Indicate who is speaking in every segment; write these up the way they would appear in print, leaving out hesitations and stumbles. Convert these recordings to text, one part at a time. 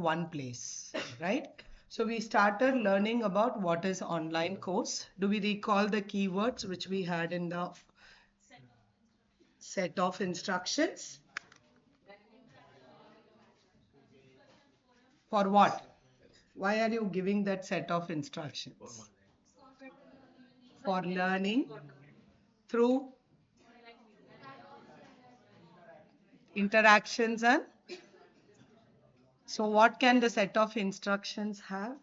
Speaker 1: one place, right? So we started learning about what is online course. Do we recall the keywords which we had in the set of instructions? For what? Why are you giving that set of instructions? For learning through interactions and so what can the set of instructions have?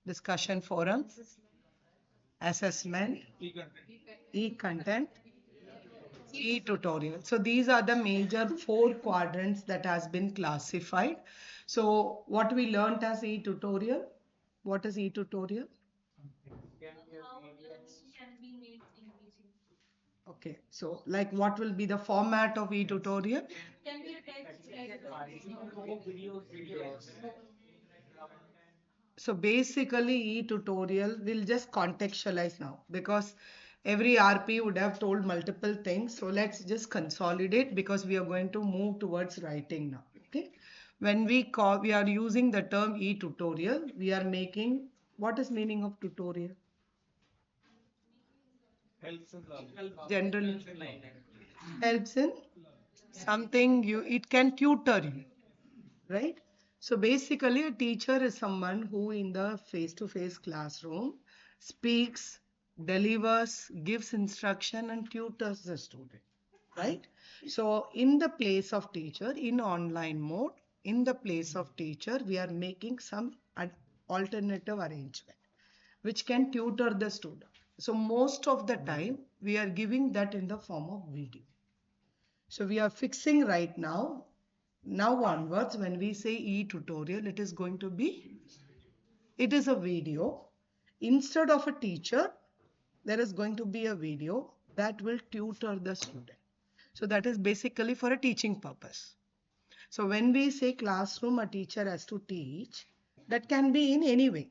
Speaker 1: Discussion forums, assessment, e-content, e-tutorial. So these are the major four quadrants that has been classified. So what we learned as e-tutorial? What is e-tutorial? Okay, so like what will be the format of e-tutorial? So basically e-tutorial will just contextualize now because every RP would have told multiple things. So let's just consolidate because we are going to move towards writing now. Okay. When we are using the term e-tutorial, we are making what is meaning of tutorial? Generally helps in something you it can tutor you, right? So basically, a teacher is someone who, in the face-to-face classroom, speaks, delivers, gives instruction, and tutors the student, right? So, in the place of teacher, in online mode, in the place of teacher, we are making some alternative arrangement which can tutor the student. So, most of the time, we are giving that in the form of video. So we are fixing right now. Now onwards, when we say e-tutorial, it is going to be, it is a video. Instead of a teacher, there is going to be a video that will tutor the student. So that is basically for a teaching purpose. So when we say classroom, a teacher has to teach, that can be in any way,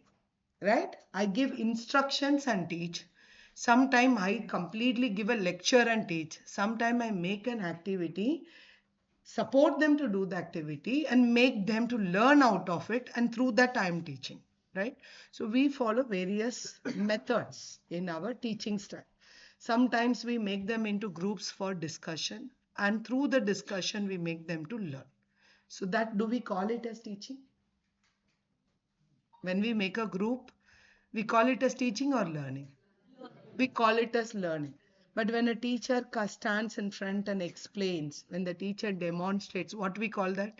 Speaker 1: right? I give instructions and teach. Sometime I completely give a lecture and teach. Sometime I make an activity, support them to do the activity and make them to learn out of it, and through that I am teaching, right? So we follow various methods in our teaching style. Sometimes we make them into groups for discussion, and through the discussion we make them to learn. So that, do we call it as teaching? When we make a group, we call it as teaching or learning? We call it as learning. But when a teacher stands in front and explains, when the teacher demonstrates, what we call that?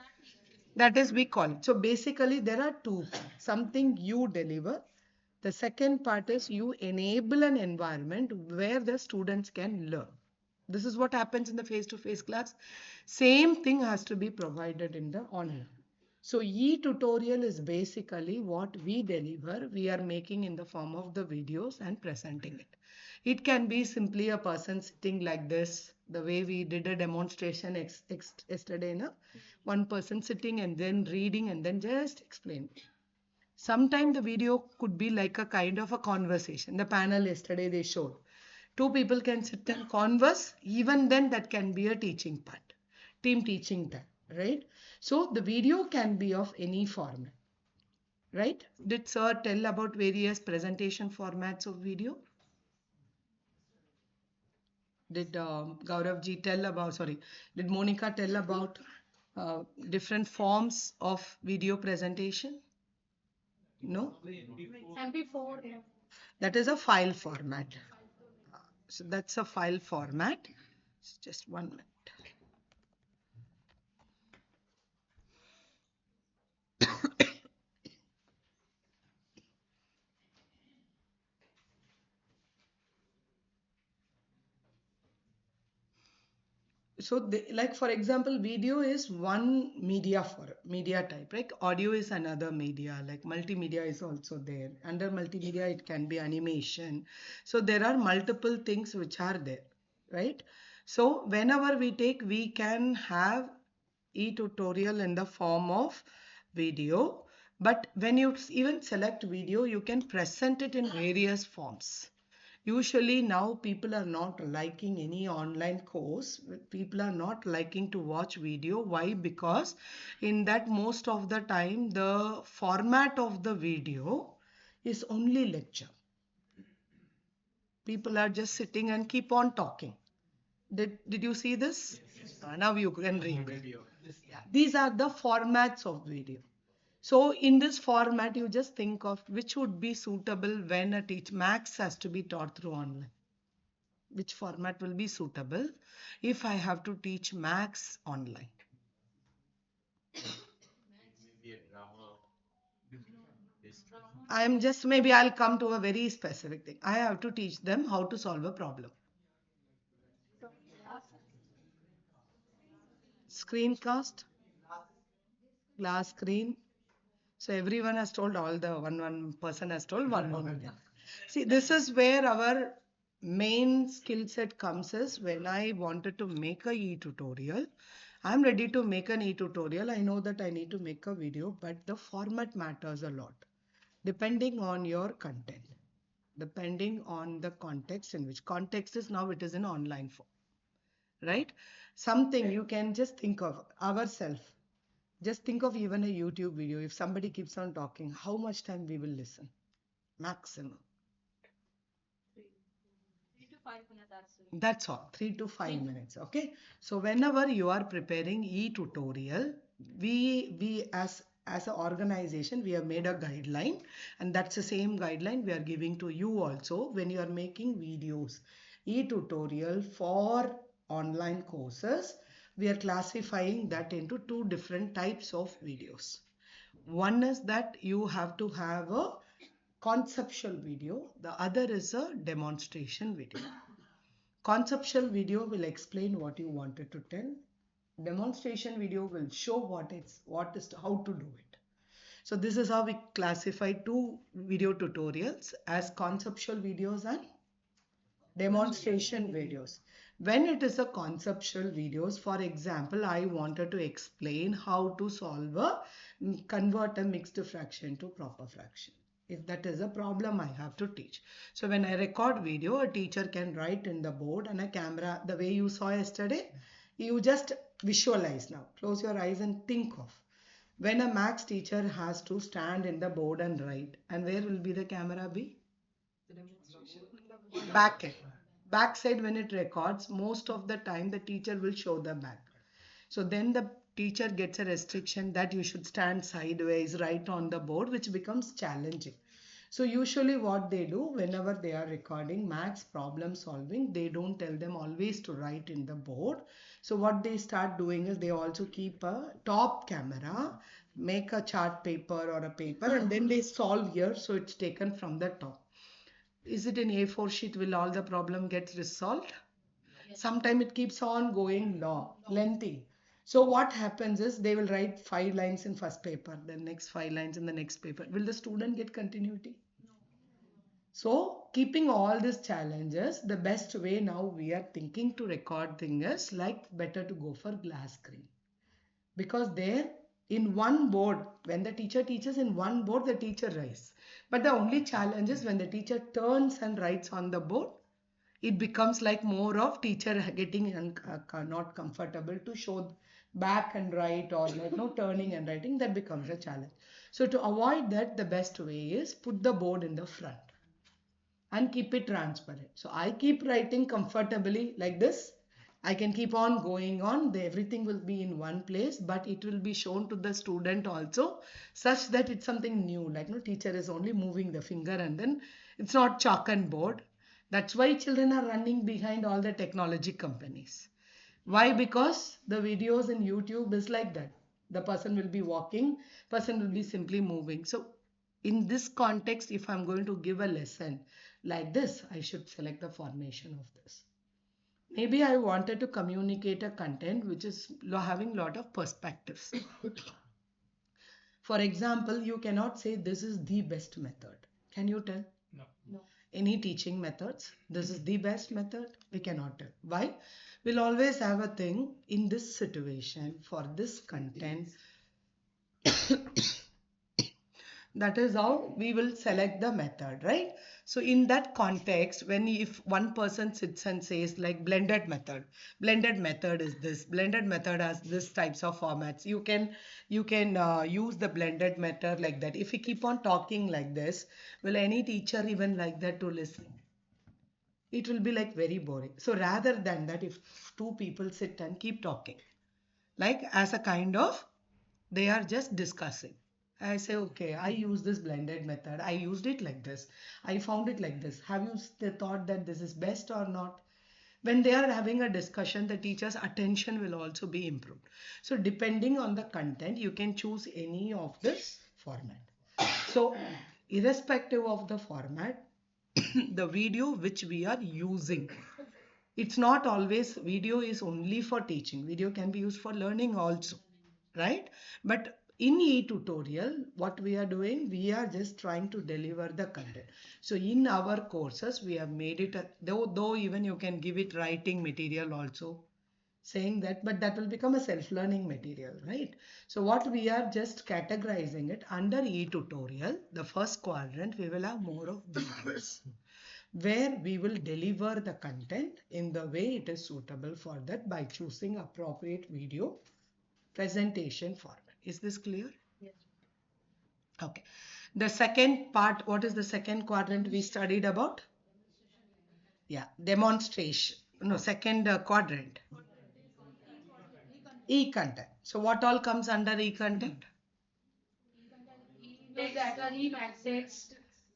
Speaker 1: That is, we call it. So basically, there are two. Something you deliver. The second part is you enable an environment where the students can learn. This is what happens in the face-to-face class. Same thing has to be provided in the online. So e-tutorial is basically what we deliver. We are making in the form of the videos and presenting it. It can be simply a person sitting like this, the way we did a demonstration yesterday, no? One person sitting and then reading and then just explaining. Sometimes the video could be like a kind of a conversation. The panel yesterday they showed. Two people can sit and converse. Even then that can be a teaching part. Team teaching that, right? So the video can be of any format, right? Did sir tell about various presentation formats of video? Did Gaurav tell about, sorry, did Monica tell about different forms of video presentation? No? MP4. That is a file format. So that's a file format. Just 1 minute. So like for example, video is one media type, right? Audio is another media, like multimedia is also there. Under multimedia it can be animation. So there are multiple things which are there, right? So whenever we can have e-tutorial in the form of video, but when you even select video, you can present it in various forms. Usually now people are not liking any online course. People are not liking to watch video. Why? Because in that most of the time the format of the video is only lecture. People are just sitting and keep on talking. Did you see this? Now you can read it. Yeah. These are the formats of video. So in this format, you just think of which would be suitable when a teach max has to be taught through online. Which format will be suitable if I have to teach max online? I'm just maybe I'll come to a very specific thing. I have to teach them how to solve a problem. Screencast, glass screen. So everyone has told all the one person has told one. Yeah. See, this is where our main skill set comes is when I wanted to make a e-tutorial. I'm ready to make an e-tutorial. I know that I need to make a video, but the format matters a lot. Depending on your content, depending on the context in which context is now it is in online form, right? Something you can just think of ourselves. Just think of even a YouTube video. If somebody keeps on talking, how much time we will listen? Maximum. That's all, 3 to 5 minutes. Okay. So whenever you are preparing e-tutorial, we as an organization we have made a guideline, and that's the same guideline we are giving to you also when you are making videos. E-tutorial for online courses, we are classifying that into two different types of videos. One is that you have to have a conceptual video, the other is a demonstration video. Conceptual video will explain what you wanted to tell. Demonstration video will show how to do it. So this is how we classify two video tutorials as conceptual videos and demonstration videos. When it is a conceptual videos, for example, I wanted to explain how to convert a mixed fraction to proper fraction. If that is a problem, I have to teach. So when I record video, a teacher can write in the board and a camera, the way you saw yesterday, you just visualize now. Close your eyes and think of when a max teacher has to stand in the board and write, and where will be the camera be? Back end. Back side when it records, most of the time the teacher will show the back. So then the teacher gets a restriction that you should stand sideways right on the board, which becomes challenging. So usually what they do whenever they are recording max problem solving, they don't tell them always to write in the board. So what they start doing is they also keep a top camera, make a chart paper or a paper, and then they solve here. So it's taken from the top. Is it in A4 sheet? Will all the problem get resolved? Sometimes it keeps on going long, lengthy. So what happens is they will write 5 lines in first paper, then next 5 lines in the next paper. Will the student get continuity? So keeping all these challenges, the best way now we are thinking to record things is like better to go for glass screen. Because there in one board, when the teacher teaches in one board, the teacher writes. But the only challenge is when the teacher turns and writes on the board, it becomes like more of teacher getting not comfortable to show back and right or like no turning and writing. That becomes a challenge. So to avoid that, the best way is put the board in the front and keep it transparent. So I keep writing comfortably like this. I can keep on going on. Everything will be in one place, but it will be shown to the student also such that it's something new. Like no teacher is only moving the finger and then it's not chalk and board. That's why children are running behind all the technology companies. Why? Because the videos in YouTube is like that. The person will be walking, person will be simply moving. So in this context, if I'm going to give a lesson like this, I should select the formation of this. Maybe I wanted to communicate a content which is having lot of perspectives. For example, you cannot say this is the best method. Can you tell? Any teaching methods? This is the best method? We cannot tell. Why? We'll always have a thing in this situation for this content. That is how we will select the method, right? So in that context, when if one person sits and says like blended method is this, blended method has this types of formats. You can use the blended method like that. If we keep on talking like this, will any teacher even like that to listen? It will be like very boring. So rather than that, if two people sit and keep talking, like as a kind of, they are just discussing. I say, okay, I use this blended method. I used it like this. I found it like this. Have you thought that this is best or not? When they are having a discussion, the teacher's attention will also be improved. So depending on the content, you can choose any of this format. So irrespective of the format, the video which we are using, it's not always video is only for teaching. Video can be used for learning also, right? But in e-tutorial, what we are doing, we are just trying to deliver the content. So in our courses, we have made it, though even you can give it writing material also, saying that, but that will become a self-learning material, right? So what we are just categorizing it under e-tutorial, the first quadrant, we will have more of videos where we will deliver the content in the way it is suitable for that by choosing appropriate video presentation format. Is this clear? Okay. The second part, what is the second quadrant we studied about? Yeah, demonstration. No, second quadrant. E-content. So what all comes under e-content?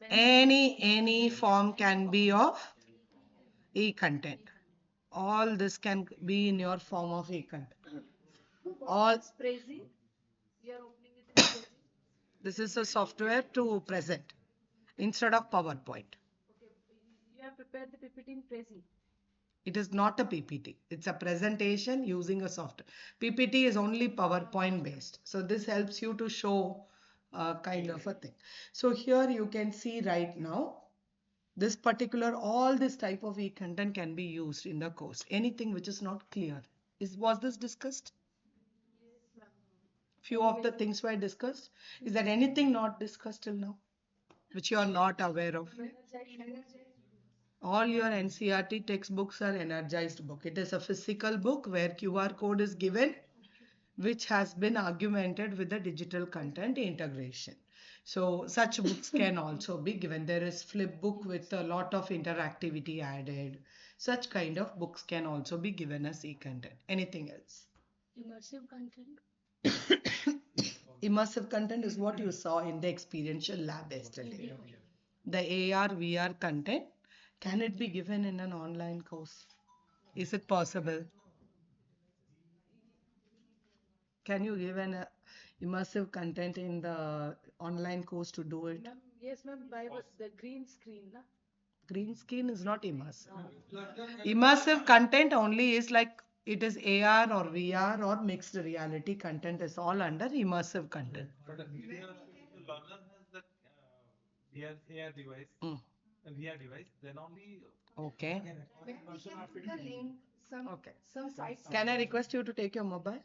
Speaker 1: Any form can be of e-content. All this can be in your form of e-content. All this is a software to present instead of PowerPoint. It is not a PPT. It's a presentation using a software. PPT is only PowerPoint based. So this helps you to show kind of a thing. So here you can see right now, this particular, all this type of e-content can be used in the course. Anything which is not clear. Was this discussed? Few of the things were discussed. Is there anything not discussed till now, which you are not aware of? All your NCRT textbooks are energized book. It is a physical book where QR code is given, which has been augmented with the digital content integration. So such books can also be given. There is flip book with a lot of interactivity added. Such kind of books can also be given as e-content. Anything else? Immersive content is what you saw in the experiential lab yesterday. The AR, VR content, can it be given in an online course? Is it possible? Can you give an immersive content in the online course to do it? Green screen is not immersive. Immersive content only is like it is AR or VR or mixed reality content is all under immersive content. Mm. Okay. Okay. Can I request you to take your mobile?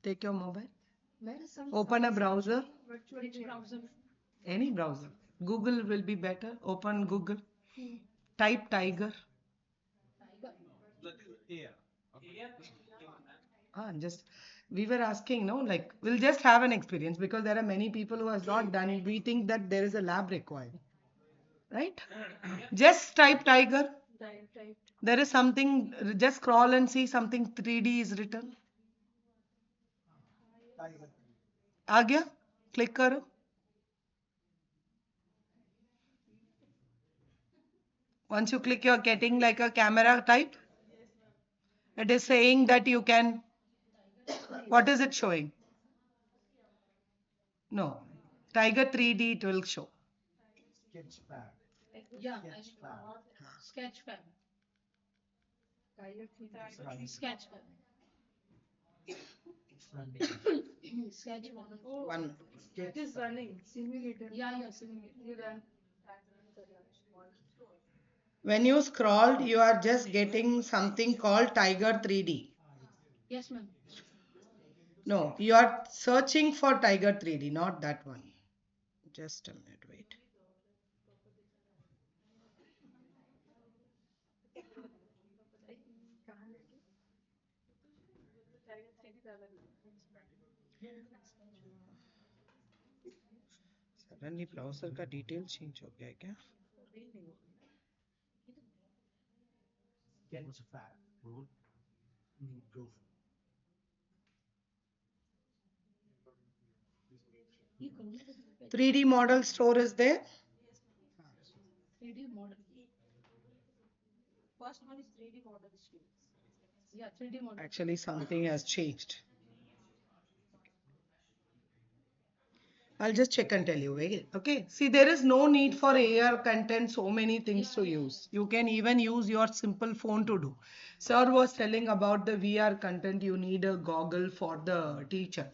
Speaker 1: Take your mobile. Open a browser. Any browser. Google will be better. Open Google. Type tiger. Just we were asking, no, like we'll just have an experience because there are many people who has not done it. We think that there is a lab required, right? Just type tiger. There is something. Just scroll and see something 3D is written. आ गया? Click करो. Once you click, you're getting like a camera type. It is saying that you can. What is it showing? No. Tiger 3D it will show. One. When you scrolled, you are just getting something called Tiger 3D. No, you are searching for Tiger 3D, not that one. Just a minute, wait. Suddenly browser का detail change हो गया है क्या? 3D model store is there. Actually, something has changed. I'll just check and tell you. Okay. See, there is no need for AR content, so many things to use. You can even use your simple phone to do. Sir was telling about the VR content. You need a goggle for the teacher.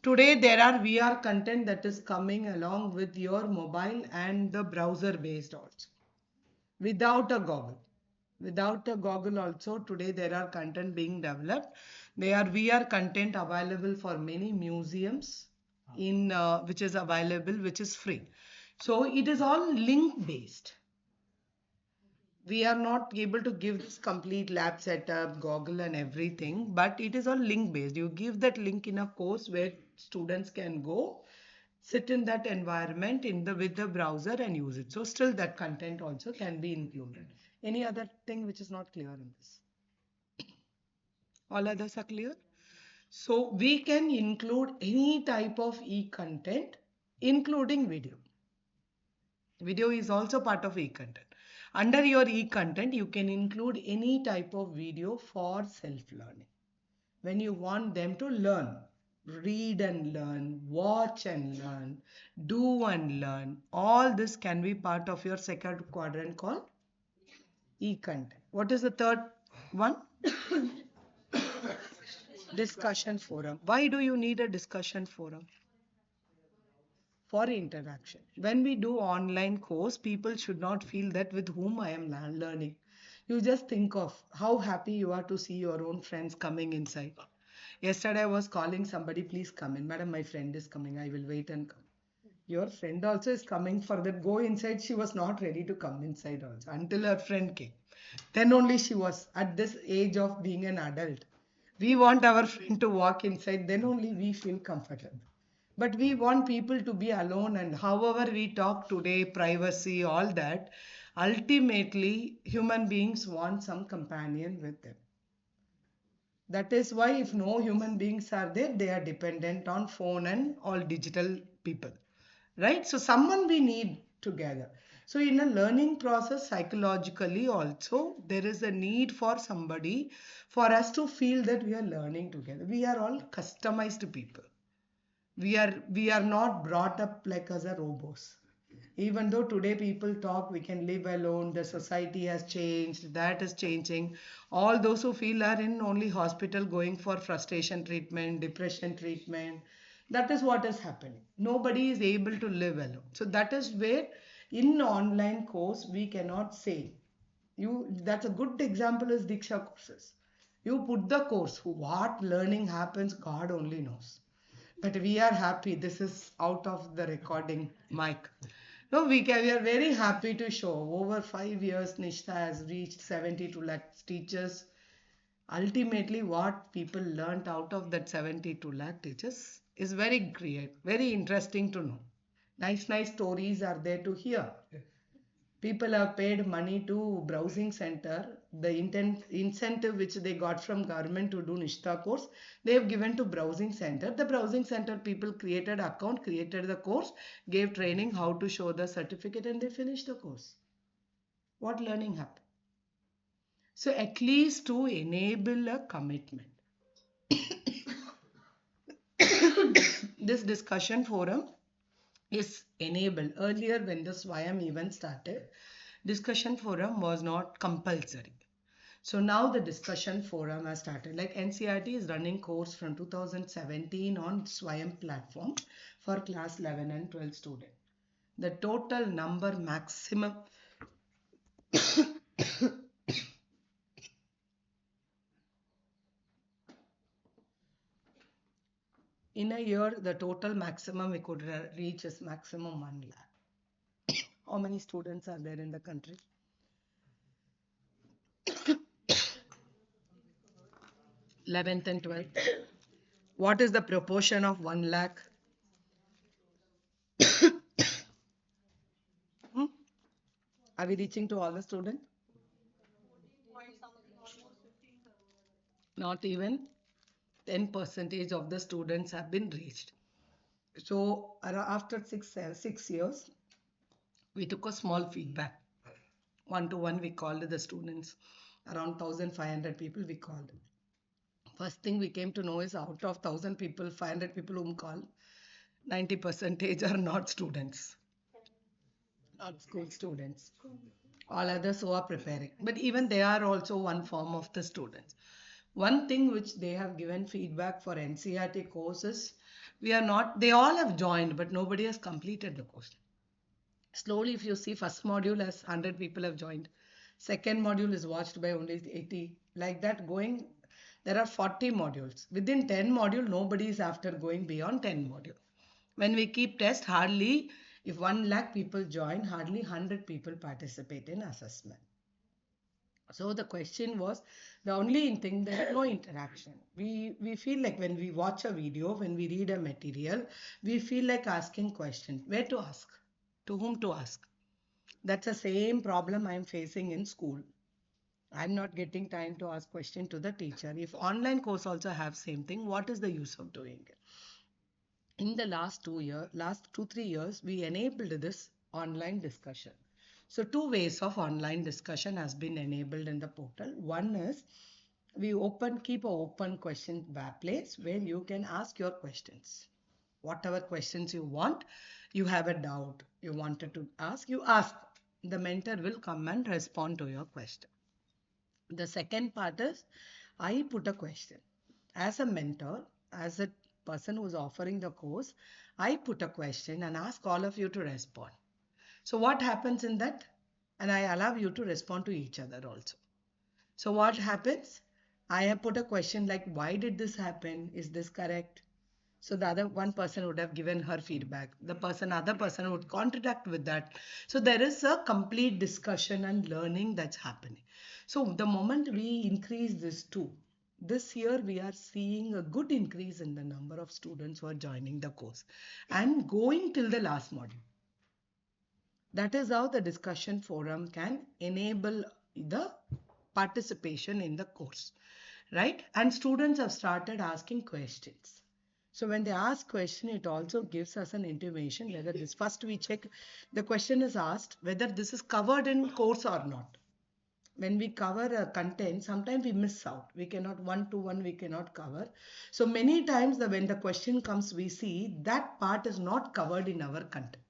Speaker 1: Today, there are VR content that is coming along with your mobile and the browser based also. Without a goggle. Without a goggle also, today there are content being developed. They are VR content available for many museums in which is available, which is free. So it is all link based. We are not able to give this complete lab setup, goggle and everything, but it is all link based. You give that link in a course where students can go sit in that environment in the with the browser and use it. So still that content also can be included. Any other thing which is not clear in this? All others are clear? So we can include any type of e-content, including video. Video is also part of e-content. Under your e-content, you can include any type of video for self-learning. When you want them to learn, read and learn, watch and learn, do and learn, all this can be part of your second quadrant called e-content. What is the third one? Discussion forum. Why do you need a discussion forum? For interaction. When we do online course, people should not feel that with whom I am learning. You just think of how happy you are to see your own friends coming inside. Yesterday I was calling somebody, please come in. Madam, my friend is coming. I will wait and come. Your friend also is coming for that. Go inside. She was not ready to come inside also until her friend came. Then only she was at this age of being an adult. We want our friend to walk inside. Then only we feel comfortable. But we want people to be alone, and however we talk today, privacy, all that, ultimately human beings want some companion with them. That is why if no human beings are there, they are dependent on phone and all digital people. Right? So someone we need together. So in a learning process, psychologically also, there is a need for somebody for us to feel that we are learning together. We are all customized people. We are not brought up like as a robots. Even though today people talk we can live alone, the society has changed, that is changing. All those who feel are in only hospital going for frustration treatment, depression treatment. That is what is happening. Nobody is able to live alone. So that is where in online course we cannot say you. That's a good example is Diksha courses. You put the course, what learning happens God only knows. But we are happy. This is out of the recording mic. No, we are very happy to show. Over 5 years, Nishta has reached 72 lakh teachers. Ultimately, what people learnt out of that 72 lakh teachers is very great, very interesting to know. Nice, nice stories are there to hear. People have paid money to browsing center. The incentive which they got from government to do Nishta course, they have given to browsing center. The browsing center people created account, created the course, gave training how to show the certificate, and they finished the course. What learning happened? So at least to enable a commitment. This discussion forum is enabled. Earlier when the Swayam event started, discussion forum was not compulsory. So now the discussion forum has started. Like NCRT is running course from 2017 on Swayam platform for class 11 and 12 student. The total number maximum in a year, the total maximum we could reach is maximum 1 lakh. How many students are there in the country? 11th and 12th. What is the proportion of 1 lakh? Are we reaching to all the students? Not even 10 percentage of the students have been reached. So after 6 years, we took a small feedback. One to one, we called the students. Around 1,500 people we called. First thing we came to know is out of 1,000 people, 500 people whom called, 90 percentage are not students, not school students. All others who are preparing. But even they are also one form of the students. One thing which they have given feedback for NCRT courses, we are not, they all have joined, but nobody has completed the course. Slowly, if you see, first module as 100 people have joined. Second module is watched by only 80. Like that going, there are 40 modules. Within 10 module, nobody is after going beyond 10 module. When we keep test, hardly, if 1 lakh people join, hardly 100 people participate in assessment. So the question was, the only thing, there is no interaction. We feel like when we watch a video, when we read a material, we feel like asking questions. Where to ask? To whom to ask? That's the same problem I'm facing in school. I'm not getting time to ask question to the teacher. If online course also have same thing, what is the use of doing it? In the last 2 3 years, we enabled this online discussion. So two ways of online discussion has been enabled in the portal. One is we keep a open question place where you can ask your questions. Whatever questions you want, you have a doubt, you wanted to ask, you ask. The mentor will come and respond to your question. The second part is I put a question. As a mentor, as a person who's offering the course, I put a question and ask all of you to respond. So what happens in that? And I allow you to respond to each other also. So what happens? I have put a question like, why did this happen? Is this correct? So the other one person would have given her feedback. Other person would contradict with that. So there is a complete discussion and learning that's happening. So the moment we increase this too, this year we are seeing a good increase in the number of students who are joining the course and going till the last module. That is how the discussion forum can enable the participation in the course, right? And students have started asking questions. So when they ask question, it also gives us an intimation whether this, first we check, the question is asked whether this is covered in course or not. When we cover a content, sometimes we miss out. We cannot one to one, we cannot cover. So many times when the question comes, we see that part is not covered in our content.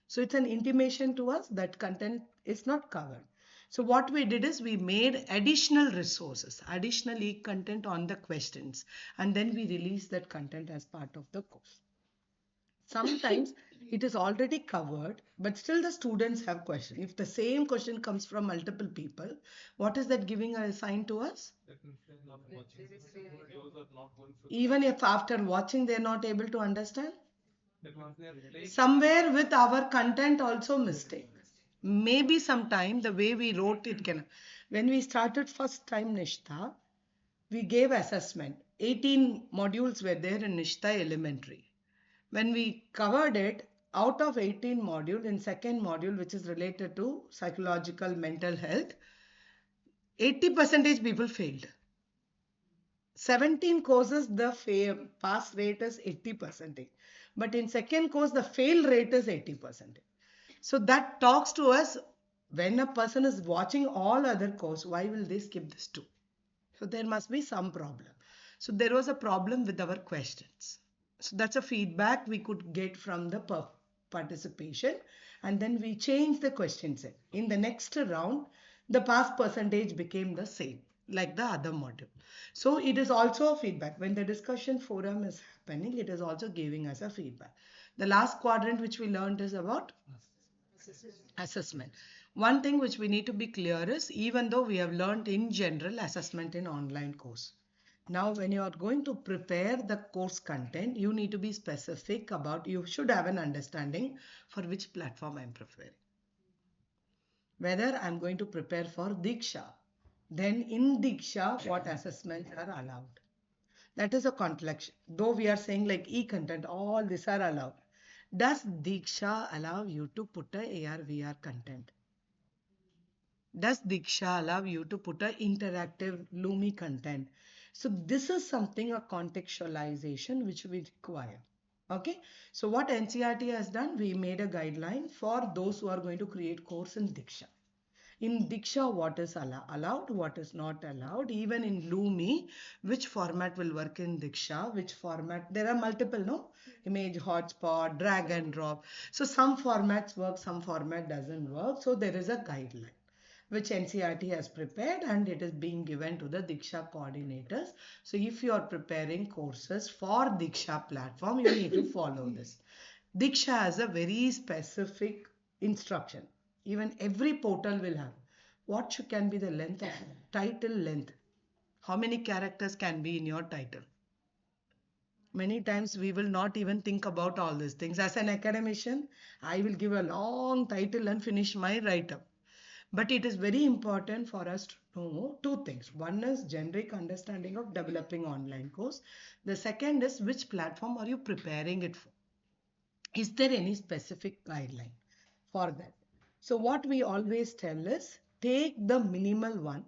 Speaker 1: So it's an intimation to us that content is not covered. So what we did is we made additional resources, additional e-content on the questions, and then we release that content as part of the course. Sometimes it is already covered, but still the students have questions. If the same question comes from multiple people, what is that giving a sign to us? Even if after watching they're not able to understand? Somewhere with our content also mistake. Maybe sometime the way we wrote it can. When we started first time Nishta, we gave assessment. 18 modules were there in Nishta Elementary. When we covered it, out of 18 module, in second module, which is related to psychological mental health, 80 percentage people failed. 17 courses, the pass rate is 80%. But in second course, the fail rate is 80%. So that talks to us, when a person is watching all other course, why will they skip this too? So there must be some problem. So there was a problem with our questions. So that's a feedback we could get from the participation, and then we changed the question set. In the next round, the pass percentage became the same like the other module. So it is also a feedback. When the discussion forum is happening, it is also giving us a feedback. The last quadrant which we learned is about assessment. One thing which we need to be clear is, even though we have learned in general assessment in online course, now when you are going to prepare the course content, you need to be specific about, you should have an understanding for which platform I am preparing. Whether I am going to prepare for Diksha, then in Diksha what assessments are allowed. That is a contradiction. Though we are saying like e-content, all these are allowed. Does Diksha allow you to put a AR VR content? Does Diksha allow you to put a interactive Lumi content? So this is something, a contextualization which we require. Okay. So what NCRT has done, we made a guideline for those who are going to create course in Diksha. In Diksha, what is allowed, what is not allowed, even in Lumi, which format will work in Diksha, which format, there are multiple, no? Image hotspot, drag and drop. So some formats work, some format doesn't work. So there is a guideline which NCRT has prepared and it is being given to the Diksha coordinators. So if you are preparing courses for Diksha platform, you need to follow this. Diksha has a very specific instruction. Even every portal will have. What can be the length of title length? How many characters can be in your title? Many times we will not even think about all these things. As an academician, I will give a long title and finish my write-up. But it is very important for us to know two things. One is generic understanding of developing online course. The second is which platform are you preparing it for? Is there any specific guideline for that? So what we always tell is take the minimal one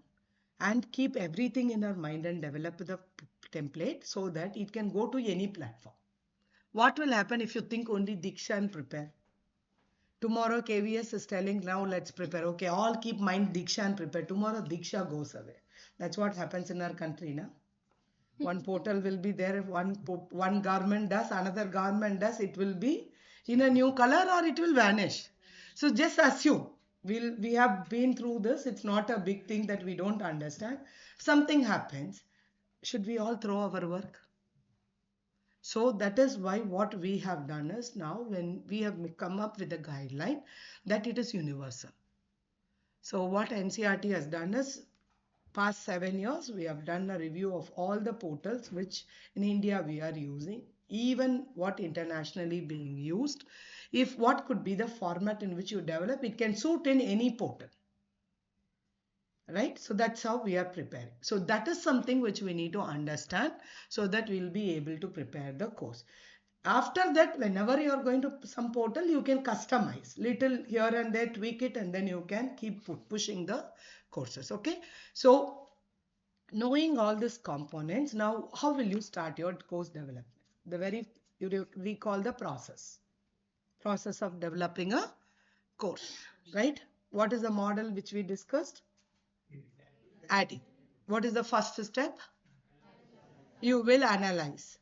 Speaker 1: and keep everything in our mind and develop the template so that it can go to any platform. What will happen if you think only Diksha and prepare? Tomorrow KVS is telling now let's prepare. Okay, all keep mind Diksha and prepare. Tomorrow Diksha goes away. That's what happens in our country now. One portal will be there, one government does, another government does, it will be in a new color or it will vanish. So just assume we have been through this. It's not a big thing that we don't understand. Something happens. Should we all throw our work? So that is why what we have done is now when we have come up with a guideline that it is universal. So what NCRT has done is past 7 years, we have done a review of all the portals which in India we are using, even what internationally being used. If what could be the format in which you develop, it can suit in any portal. Right? So that's how we are preparing. So that is something which we need to understand so that we'll be able to prepare the course. After that, whenever you are going to some portal, you can customize little here and there, tweak it, and then you can keep pushing the courses. Okay. So knowing all these components, now how will you start your course development? The very, you recall the process of developing a course, right? What is the model which we discussed? Adding. What is the first step? You will analyze.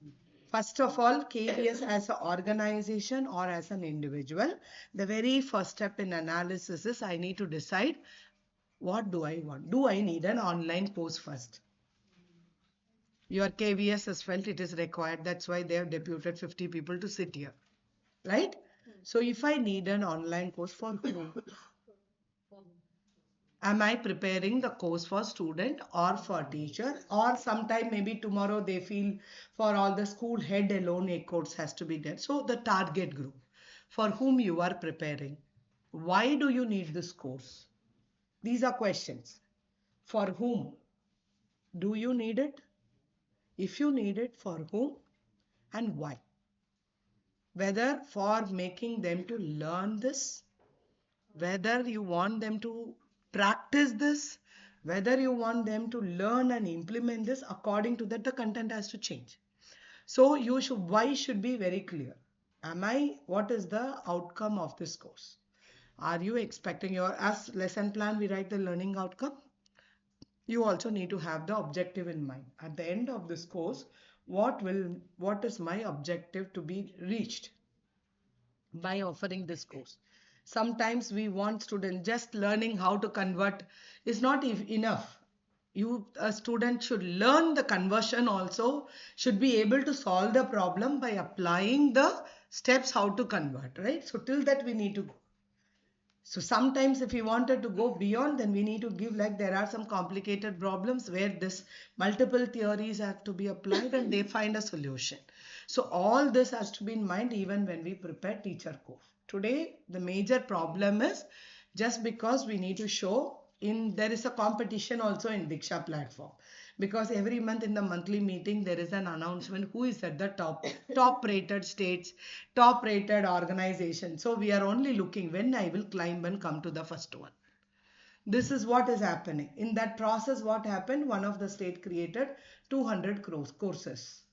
Speaker 1: First of all, KVS as an organization or as an individual, the very first step in analysis is I need to decide what do I want. Do I need an online course first? Your KVS has felt it is required. That's why they have deputed 50 people to sit here. Right? So if I need an online course for whom? Am I preparing the course for student or for teacher? Or sometime maybe tomorrow they feel for all the school head alone a course has to be there. So the target group for whom you are preparing. Why do you need this course? These are questions. For whom? Do you need it? If you need it, for whom and why? Whether for making them to learn this, whether you want them to practice this, whether you want them to learn and implement this, according to that the content has to change. So you should, why should be very clear. What is the outcome of this course? Are you expecting your, as lesson plan we write the learning outcome? You also need to have the objective in mind. At the end of this course, what is my objective to be reached by offering this course? Sometimes we want students just learning how to convert is not enough. A student should learn the conversion also, should be able to solve the problem by applying the steps how to convert, right? So till that we need to go. So sometimes if we wanted to go beyond, then we need to give, like there are some complicated problems where this multiple theories have to be applied and they find a solution. So all this has to be in mind even when we prepare teacher course. Today, the major problem is just because we need to show there is a competition also in Diksha platform. Because every month in the monthly meeting, there is an announcement who is at the top rated states, top rated organization. So we are only looking when I will climb and come to the first one. This is what is happening. In that process, what happened? One of the state created 200 courses,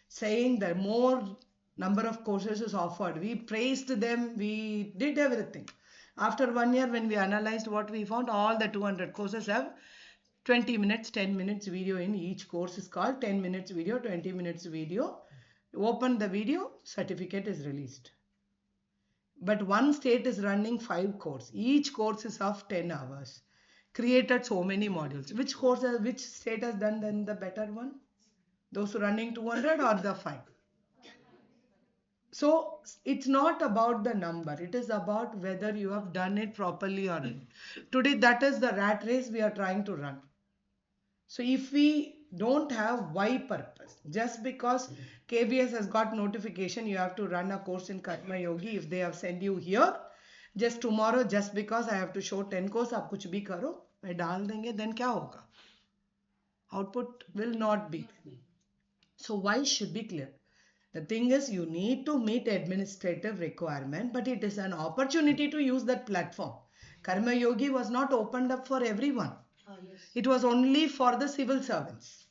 Speaker 1: saying that more number of courses is offered. We praised them, we did everything. After 1 year, when we analyzed what we found, all the 200 courses have 20 minutes, 10 minutes video in each course is called 10 minutes video, 20 minutes video. Open the video, certificate is released. But one state is running 5 courses. Each course is of 10 hours. Created so many modules. Which state has done then the better one? Those running 200 or the 5? So it's not about the number. It is about whether you have done it properly or not. Today, that is the rat race we are trying to run. So if we don't have why purpose, just because KBS has got notification, you have to run a course in Karma Yogi. If they have sent you here, just tomorrow, just because I have to show 10 course, आप कुछ भी करो, मैं डाल देंगे, then क्या होगा? Output will not be. So why should be clear. The thing is, you need to meet administrative requirement, but it is an opportunity to use that platform. Karma Yogi was not opened up for everyone. Yes. It was only for the civil servants.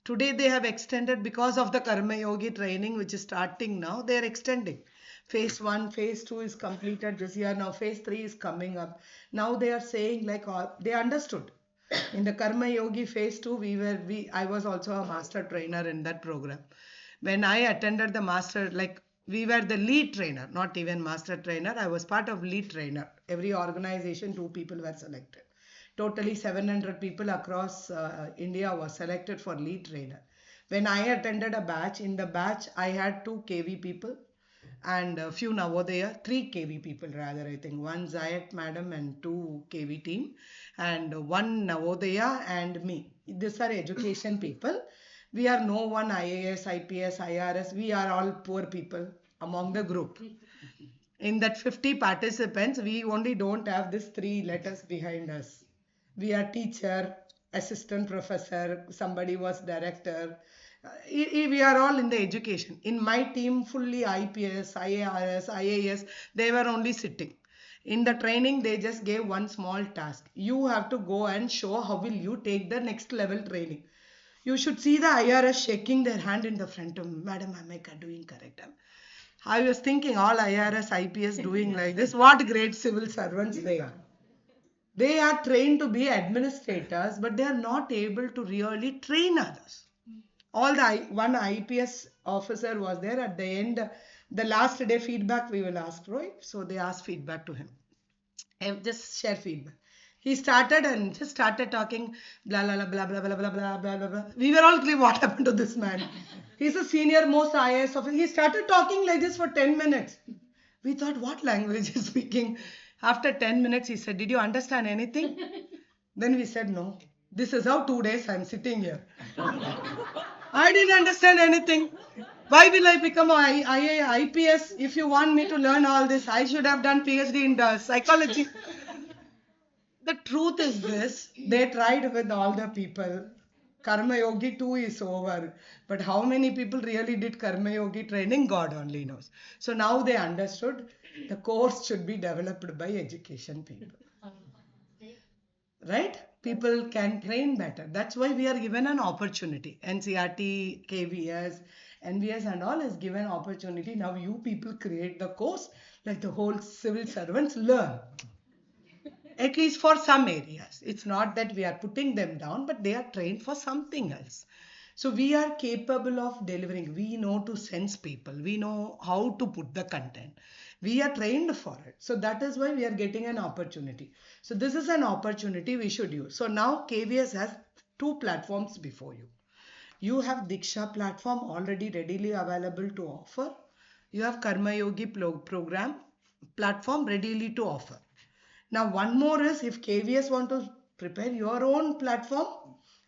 Speaker 1: Today they have extended because of the Karma Yogi training, which is starting now. They are extending. Phase 1, phase 2 is completed this year. Now phase 3 is coming up. Now they are saying like they understood. In the Karma Yogi phase 2, I was also a master trainer in that program. When I attended the master, like we were the lead trainer, not even master trainer. I was part of lead trainer. Every organization, 2 people were selected. Totally 700 people across India was selected for lead trainer. When I attended a batch, in the batch I had 2 KV people and a few Navodaya, 3 KV people rather, I think. 1 Zayat madam and 2 KV team and 1 Navodaya and me. These are education people. We are no one IAS, IPS, IRS. We are all poor people among the group. In that 50 participants, we only don't have these 3 letters behind us. We are teacher, assistant professor, somebody was director. We are all in the education. In my team, fully IPS, IARS, IAS, they were only sitting. In the training, they just gave one small task. You have to go and show how will you take the next level training. You should see the IRS shaking their hand in the front of me. Madam, am I doing correct? I was thinking all IRS, IPS doing like this. What great civil servants they are. They are trained to be administrators, but they are not able to really train others. One IPS officer was there at the end. The last day feedback we will ask, right? So they asked feedback to him. And just share feedback. He started and just started talking blah blah blah blah blah blah blah blah blah blah. We were all clear what happened to this man. He's a senior most IAS officer. He started talking like this for 10 minutes. We thought, what language is speaking? After 10 minutes, he said, did you understand anything? Then we said, no. This is how 2 days I'm sitting here. I didn't understand anything. Why will I become IPS? If you want me to learn all this, I should have done PhD in psychology. The truth is this, they tried with all the people. Karma Yogi 2 is over. But how many people really did Karma Yogi training? God only knows. So now they understood the course should be developed by education people. Right? People can train better. That's why we are given an opportunity. NCRT, KVS, NVS and all is given opportunity. Now you people create the course, like the whole civil servants learn. At least for some areas. It's not that we are putting them down, but they are trained for something else. So we are capable of delivering. We know to sense people. We know how to put the content. We are trained for it. So that is why we are getting an opportunity. So this is an opportunity we should use. So now KVS has 2 platforms before you. You have Diksha platform already readily available to offer. You have Karma Yogi program platform readily to offer. Now one more is if KVS want to prepare your own platform,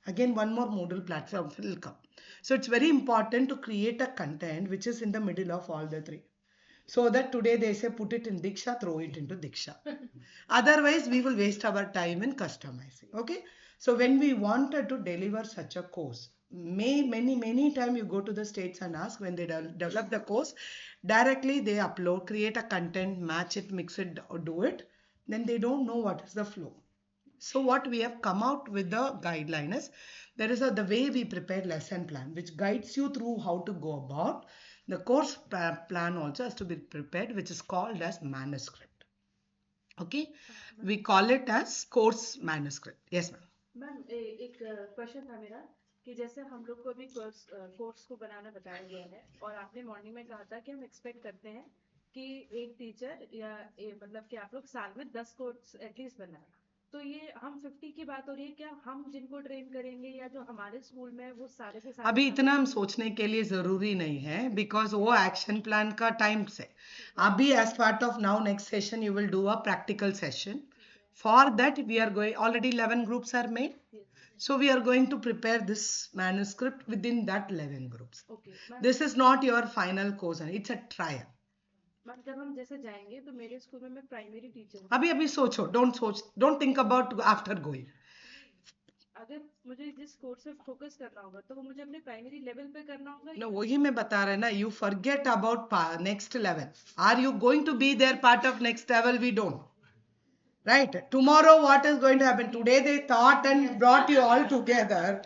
Speaker 1: again one more Moodle platform will come. So it's very important to create a content which is in the middle of all the 3. So that today they say put it in Diksha, throw it into Diksha. Otherwise we will waste our time in customizing. Okay. So when we wanted to deliver such a course, many times you go to the states and ask when they develop the course, directly they upload, create a content, match it, mix it or do it. Then they don't know what is the flow. So what we have come out with the guideline is there is the way we prepare lesson plan which guides you through how to go about. The course plan also has to be prepared, which is called as manuscript. Okay, we call it as course manuscript. Yes, ma'am.
Speaker 2: Ma'am एक question था मेरा कि जैसे हम लोग को भी course को बनाना बताया गया है और आपने मॉर्निंग में कहा था कि हम एक्सपेक्ट करते हैं कि एक टीचर या मतलब कि आप लोग साल में 10 कोर्स एटलीस्ट बनाए, तो ये हम 50 की बात हो रही है, क्या हम जिनको ट्रेन करेंगे या जो हमारे स्कूल में वो सारे के सारे
Speaker 1: अभी इतना हम
Speaker 2: सारे
Speaker 1: सोचने के लिए जरूरी नहीं है, बिकॉज वो एक्शन प्लान का टाइम से अभी as part of now next session you will do a practical session. For that, we are going, already 11 groups are made. So we are going to prepare this manuscript within that 11 groups.
Speaker 2: Okay
Speaker 1: This is not your final course, it's a trial.
Speaker 2: Ma'am जब हम जैसे जाएंगे तो मेरे school में मैं primary teacher हूँ,
Speaker 1: अभी अभी सोच, don't think about after going.
Speaker 2: अगर मुझे जिस कोर्स पे फोकस करना होगा तो वो मुझे अपने प्राइमरी लेवल पे करना होगा
Speaker 1: No, वही मैं बता रहा है ना, you forget about next level. Are you going to be there part of next level? We don't. Right? Tomorrow, what is going to happen? Today they thought and brought you all together.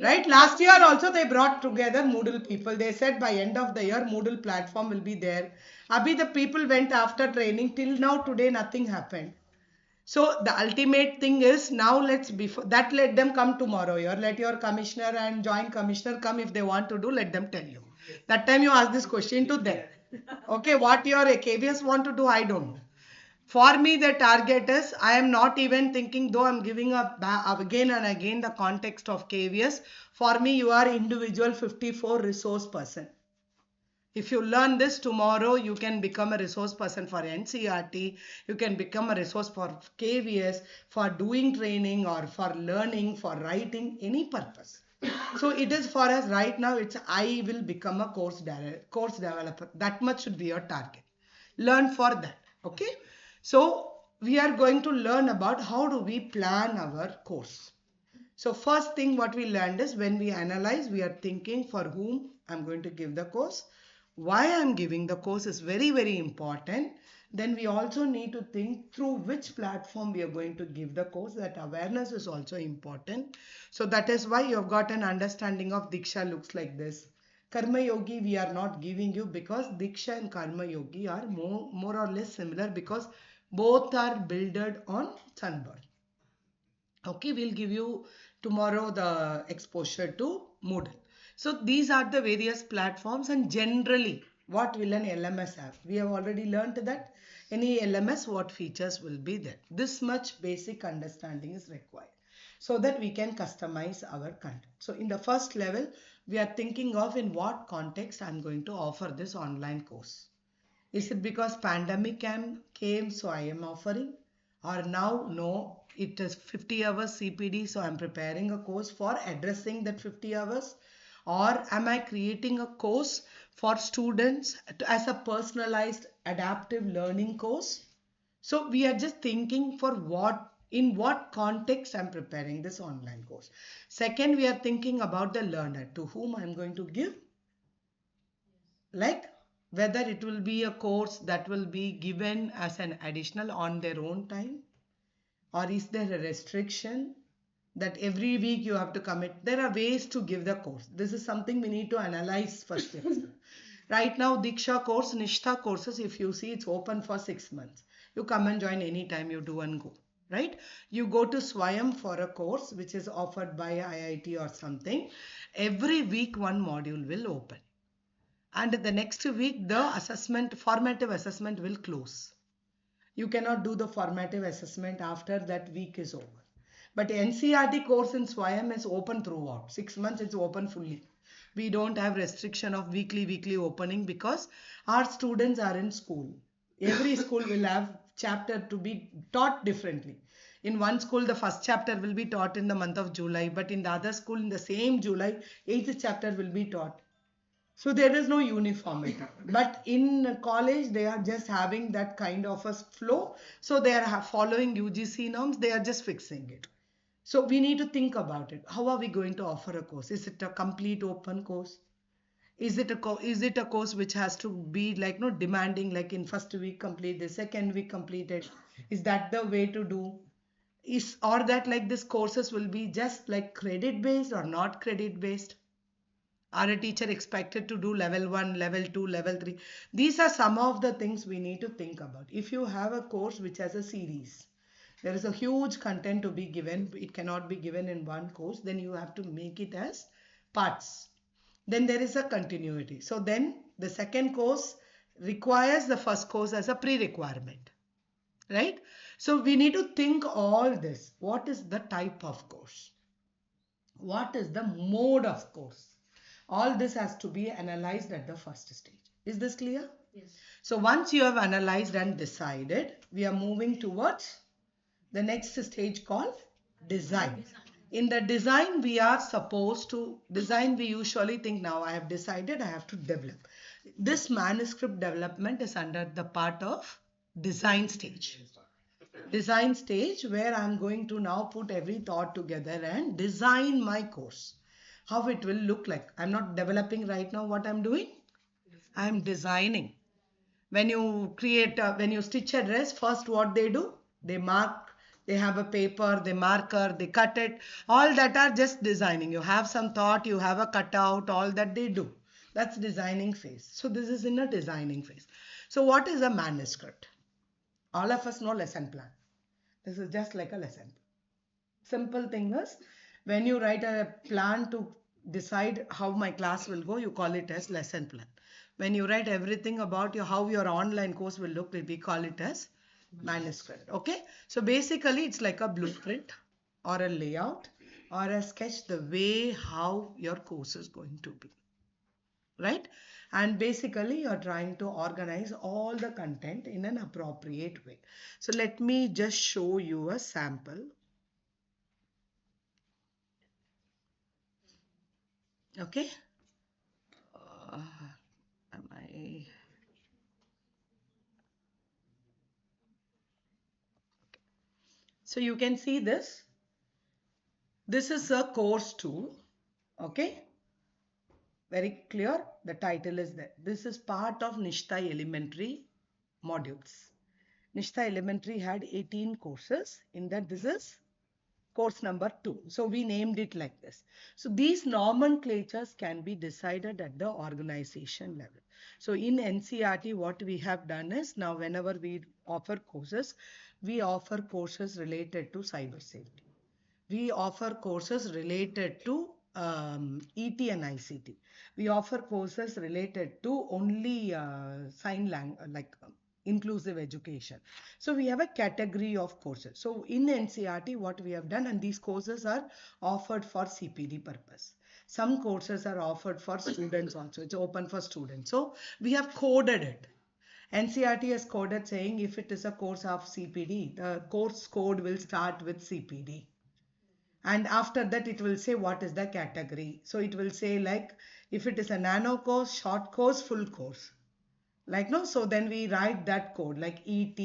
Speaker 1: Right? Last year also they brought together Moodle people. They said by end of the year Moodle platform will be there. Abhi the people went after training. Till now today nothing happened. So the ultimate thing is now let's before that let them come tomorrow. Let your commissioner and joint commissioner come if they want to do. Let them tell you. That time you ask this question to them. Okay, what your KVS want to do, I don't know. For me, the target is I am not even thinking, though I'm giving up again and again the context of KVS. For me, you are individual 54 resource person. If you learn this tomorrow, you can become a resource person for NCRT. You can become a resource for KVS, for doing training or for learning, for writing, any purpose. So it is for us right now, it's I will become a course developer. That much should be your target. Learn for that. Okay. So we are going to learn about how do we plan our course. So first thing what we learned is when we analyze, we are thinking for whom I'm going to give the course. Why I'm giving the course is very, very important. Then we also need to think through which platform we are going to give the course. That awareness is also important. So that is why you have got an understanding of Diksha looks like this. Karma Yogi we are not giving you because Diksha and Karma Yogi are more or less similar because both are builded on Sunburn. Okay, we'll give you tomorrow the exposure to Moodle. So these are the various platforms and generally what will an LMS have? We have already learned that any LMS what features will be there. This much basic understanding is required so that we can customize our content. So in the first level, we are thinking of in what context I'm going to offer this online course. Is it because pandemic came so I am offering? Or now, no, it is 50 hours CPD, so I'm preparing a course for addressing that 50 hours. Or am I creating a course for students as a personalized adaptive learning course? So we are just thinking for in what context I'm preparing this online course. Second, we are thinking about the learner to whom I'm going to give, like whether it will be a course that will be given as an additional on their own time, or is there a restriction that every week you have to commit. There are ways to give the course. This is something we need to analyze first. Right now Diksha course, Nishtha courses, if you see, it's open for 6 months. You come and join anytime you do and go, right? You go to Swayam for a course which is offered by IIT or something. Every week one module will open and the next week the formative assessment will close. You cannot do the formative assessment after that week is over. But NCRT course in Swayam is open throughout. 6 months it's open fully. We don't have restriction of weekly opening because our students are in school. Every school will have chapter to be taught differently. In one school, the first chapter will be taught in the month of July, but in the other school, in the same July, 8th chapter will be taught. So there is no uniformity. But in college, they are just having that kind of a flow. So they are following UGC norms. They are just fixing it. So we need to think about it. How are we going to offer a course? Is it a complete open course? Is it a course which has to be like no demanding, like in first week complete, the second week complete it? Is that the way to do? Is or that like this courses will be just like credit based or not credit based? Are a teacher expected to do level 1, level 2, level 3? These are some of the things we need to think about. If you have a course which has a series, there is a huge content to be given, it cannot be given in one course, then you have to make it as parts. Then there is a continuity. So then the second course requires the first course as a pre-requirement, right? So we need to think all this. What is the type of course? What is the mode of course? All this has to be analyzed at the first stage. Is this clear?
Speaker 2: Yes.
Speaker 1: So once you have analyzed and decided, we are moving towards the next stage called design. In the design, we are supposed to design. We usually think, now I have decided, I have to develop. This manuscript development is under the part of design stage. Design stage where I'm going to now put every thought together and design my course. How it will look like. I'm not developing right now what I'm doing. I'm designing. When you when you stitch a dress, first what they do? They mark, they have a paper, they marker, they cut it. All that are just designing. You have some thought, you have a cutout, all that they do. That's designing phase. So this is in a designing phase. So what is a manuscript? All of us know lesson plan. This is just like a lesson. Simple thing is, when you write a plan to decide how my class will go, you call it as lesson plan. When you write everything about how your online course will look, we call it as manuscript. Okay, so basically it's like a blueprint or a layout or a sketch, the way how your course is going to be, right? And basically you're trying to organize all the content in an appropriate way. So let me just show you a sample. Okay. Am I? So you can see this. This is a course 2. Okay. Very clear. The title is there. This is part of Nishtai Elementary modules. Nishtai Elementary had 18 courses. In that, this is course number 2. So we named it like this. So these nomenclatures can be decided at the organization level. So in NCRT, what we have done is, now whenever we offer courses, we offer courses related to cyber safety. We offer courses related to ET and ICT. We offer courses related to only sign language, like inclusive education. So we have a category of courses. So in NCRT, what we have done, and these courses are offered for CPD purpose. Some courses are offered for students also. It's open for students. So we have coded it. NCRT has coded saying if it is a course of CPD, the course code will start with CPD, and after that it will say what is the category. So it will say like if it is a nano course, short course, full course, like no. So then we write that code like ET,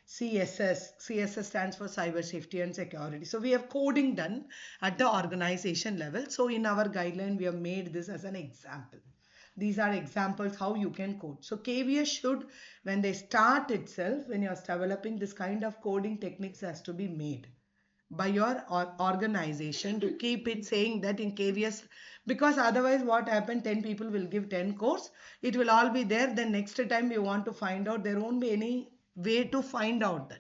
Speaker 1: CSS stands for cyber safety and security. So we have coding done at the organization level. So in our guideline we have made this as an example. These are examples how you can code. So KVS should, when they start itself, when you're developing this kind of coding techniques, has to be made by your organization to keep it saying that in KVS, because otherwise what happened, 10 people will give 10 course, it will all be there, then next time you want to find out, there won't be any way to find out that.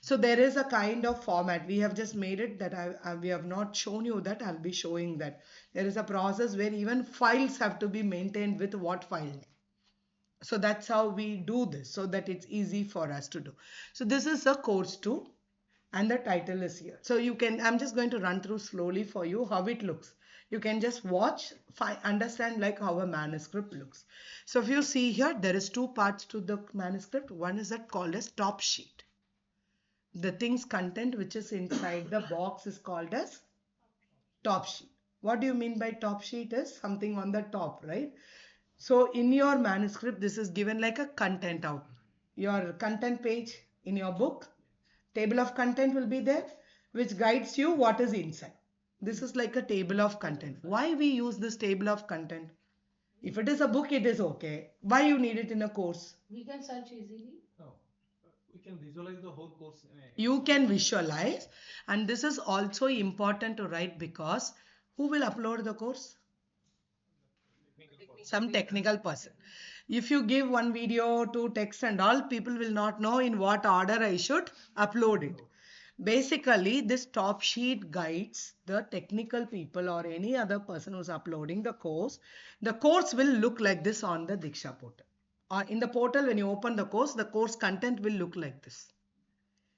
Speaker 1: So there is a kind of format. We have just made it that we have not shown you that. I'll be showing that. There is a process where even files have to be maintained with what file. So that's how we do this, so that it's easy for us to do. So this is a course 2 and the title is here. So you can, I'm just going to run through slowly for you how it looks. You can just watch, understand like how a manuscript looks. So if you see here, there is 2 parts to the manuscript. One is that called as top sheet. The things content which is inside the box is called as top sheet. What do you mean by top sheet? Is something on the top, right? So in your manuscript, this is given like a content out. Your content page in your book, table of content will be there, which guides you what is inside. This is like a table of content. Why we use this table of content? If it is a book, it is okay. Why you need it in a course?
Speaker 2: We can search easily.
Speaker 1: You can visualize, and this is also important to write because who will upload the course? Some technical person. If you give one video to text and all, people will not know in what order I should upload it. Basically, this top sheet guides the technical people or any other person who's uploading the course. The course will look like this on the Diksha portal. In the portal, when you open the course content will look like this.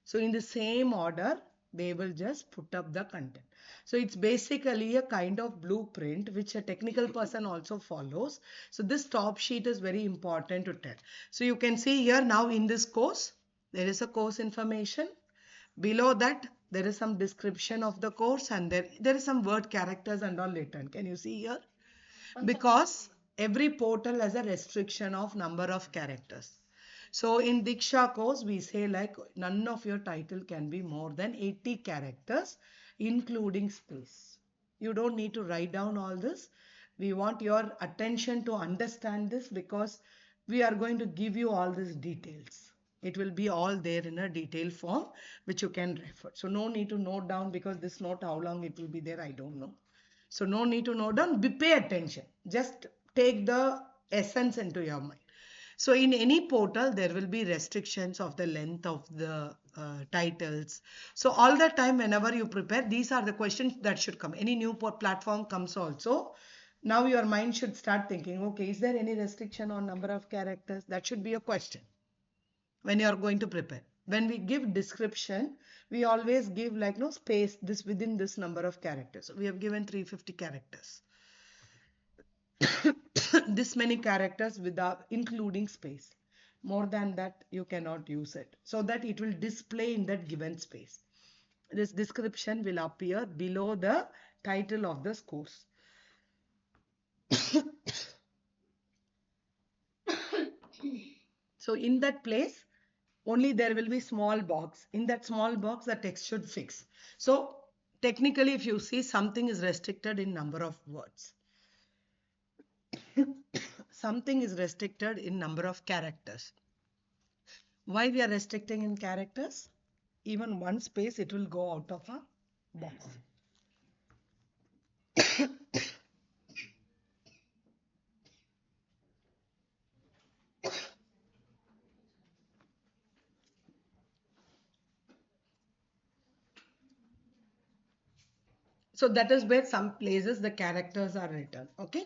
Speaker 1: So in the same order, they will just put up the content. So it's basically a kind of blueprint which a technical person also follows. So this top sheet is very important to tell. So you can see here now in this course, there is a course information. Below that, there is some description of the course and there is some word characters and all written. Can you see here? Because every portal has a restriction of number of characters. So in Diksha course, we say like none of your title can be more than 80 characters, including space. You don't need to write down all this. We want your attention to understand this because we are going to give you all these details. It will be all there in a detailed form, which you can refer. So no need to note down because this note, how long it will be there, I don't know. So no need to note down, pay attention. Just take the essence into your mind. So in any portal, there will be restrictions of the length of the titles. So all the time, whenever you prepare, these are the questions that should come. Any new platform comes also. Now your mind should start thinking, okay, is there any restriction on number of characters? That should be a question when you are going to prepare. When we give description, we always give like no space this within this number of characters. So we have given 350 characters. This many characters without including space. More than that, you cannot use it. So that it will display in that given space. This description will appear below the title of this course. So in that place, only there will be small box. In that small box, the text should fix. So technically, if you see something is restricted in number of words, something is restricted in number of characters. Why we are restricting in characters? Even one space, it will go out of a box. So that is where some places the characters are written. Okay.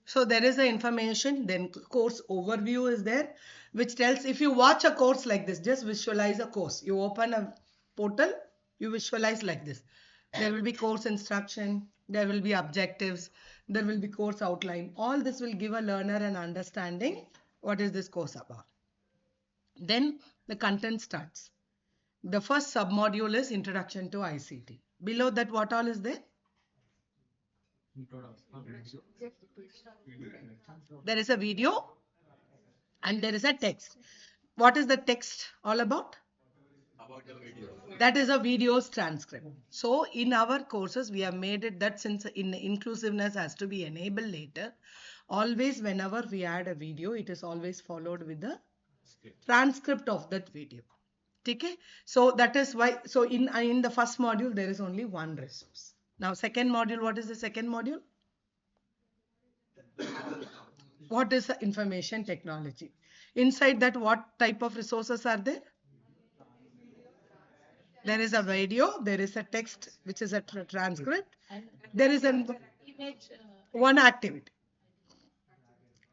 Speaker 1: So there is the information, then course overview is there, which tells if you watch a course like this, just visualize a course. You open a portal, you visualize like this. There will be course instruction, there will be objectives, there will be course outline. All this will give a learner an understanding what is this course about. Then the content starts. The first submodule is Introduction to ICT. Below that, what all is there? There is a video and there is a text. What is the text all about? That is a video's transcript. So in our courses, we have made it that since inclusiveness has to be enabled later, always whenever we add a video, it is always followed with the transcript of that video. Okay? So that is why, so in the first module, there is only one resource. Now second module, what is the second module? What is the information technology? Inside that, what type of resources are there? There is a video, there is a text, which is a transcript. There is one activity.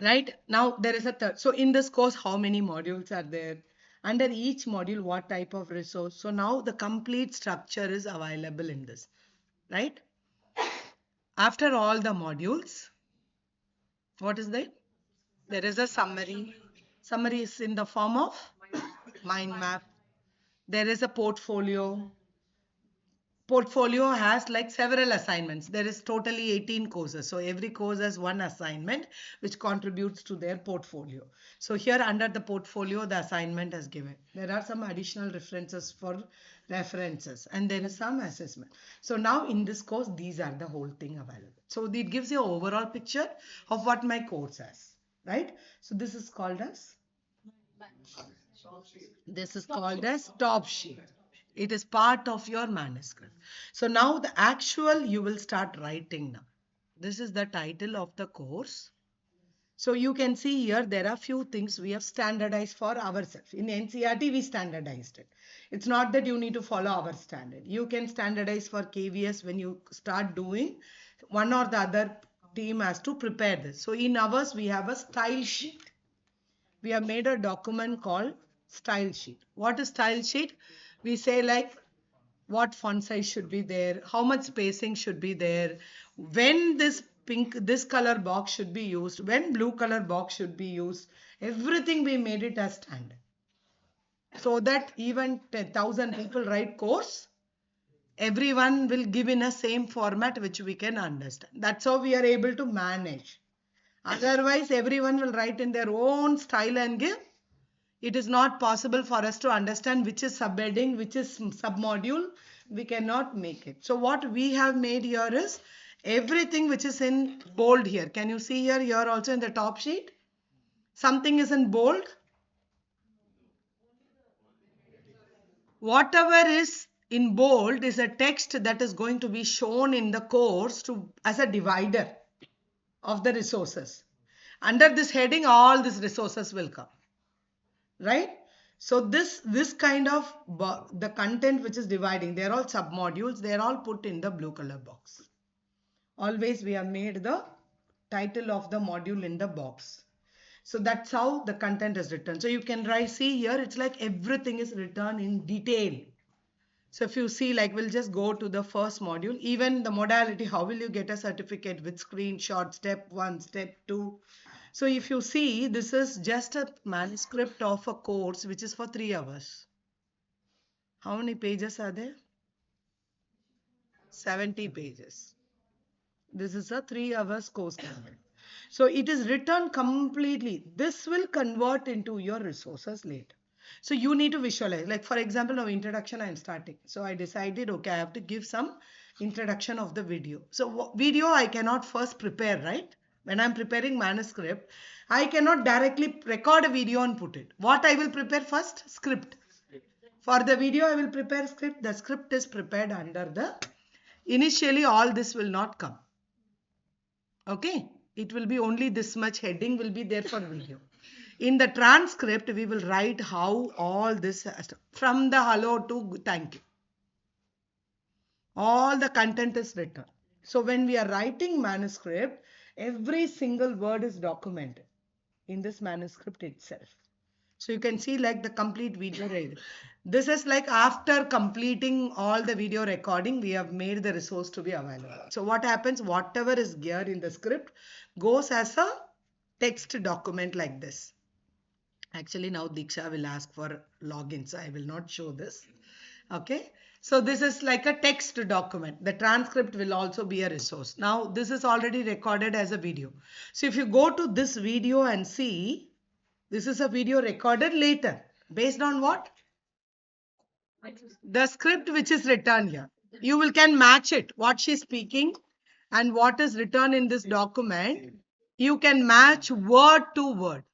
Speaker 1: Right? Now there is a third. So in this course, how many modules are there? Under each module, what type of resource? So now the complete structure is available in this. Right? After all the modules, what is that? There is a summary. Summary is in the form of mind map. There is a portfolio. Portfolio has like several assignments. There is totally 18 courses. So every course has one assignment which contributes to their portfolio. So here under the portfolio, the assignment is given. There are some additional references for references and there is some assessment. So now in this course, these are the whole thing available. So it gives you an overall picture of what my course has, right? So this is called as This is called as top sheet. It is part of your manuscript. So now the actual you will start writing now. This is the title of the course. So you can see here there are few things we have standardized for ourselves. In NCRT we standardized it. It's not that you need to follow our standard. You can standardize for KVS when you start doing. One or the other team has to prepare this. So in ours we have a style sheet. We have made a document called style sheet. What is style sheet? We say like what font size should be there, how much spacing should be there, when this color box should be used, when blue color box should be used. Everything we made it as standard. So that even 1,000 people write course, everyone will give in a same format which we can understand. That's how we are able to manage. Otherwise, everyone will write in their own style and give. It is not possible for us to understand which is subheading, which is submodule. We cannot make it. So what we have made here is everything which is in bold here. Can you see here? Here also in the top sheet. Something is in bold. Whatever is in bold is a text that is going to be shown in the course as a divider of the resources. Under this heading, all these resources will come. Right? So this kind of the content which is dividing, they're all submodules, they're all put in the blue color box. Always we have made the title of the module in the box. So that's how the content is written. So you can see here, it's like everything is written in detail. So if you see, like we'll just go to the first module, even the modality, how will you get a certificate with screenshot, step 1, step 2. So if you see, this is just a manuscript of a course which is for 3 hours. How many pages are there? 70 pages. This is a 3 hours course content. So it is written completely. This will convert into your resources later. So you need to visualize. Like for example, now introduction I am starting. So I decided, okay, I have to give some introduction of the video. So video I cannot first prepare, right? When I'm preparing manuscript, I cannot directly record a video and put it. What I will prepare first? Script. For the video, I will prepare script. The script is prepared under the, initially all this will not come. Okay. It will be only this much heading will be there for video. In the transcript, we will write how all this, from the hello to thank you. All the content is written. So when we are writing manuscript, every single word is documented in this manuscript itself. So you can see like the complete video. This is like after completing all the video recording, we have made the resource to be available. So what happens, whatever is here in the script goes as a text document like this. Actually now Diksha will ask for login, so I will not show this. Okay. So this is like a text document. The transcript will also be a resource. Now this is already recorded as a video. So if you go to this video and see, this is a video recorded later. Based on what? The script which is written here. You will can match it. What she's speaking and what is written in this document. You can match word to word.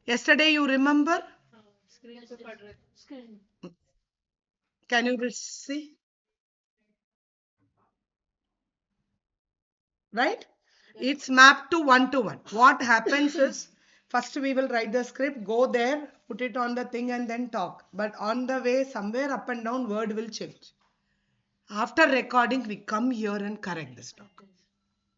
Speaker 1: Yesterday you remember? Can you see? Right? It's mapped to one. What happens is, first we will write the script, go there, put it on the thing and then talk. But on the way, somewhere up and down, word will change. After recording, we come here and correct this document.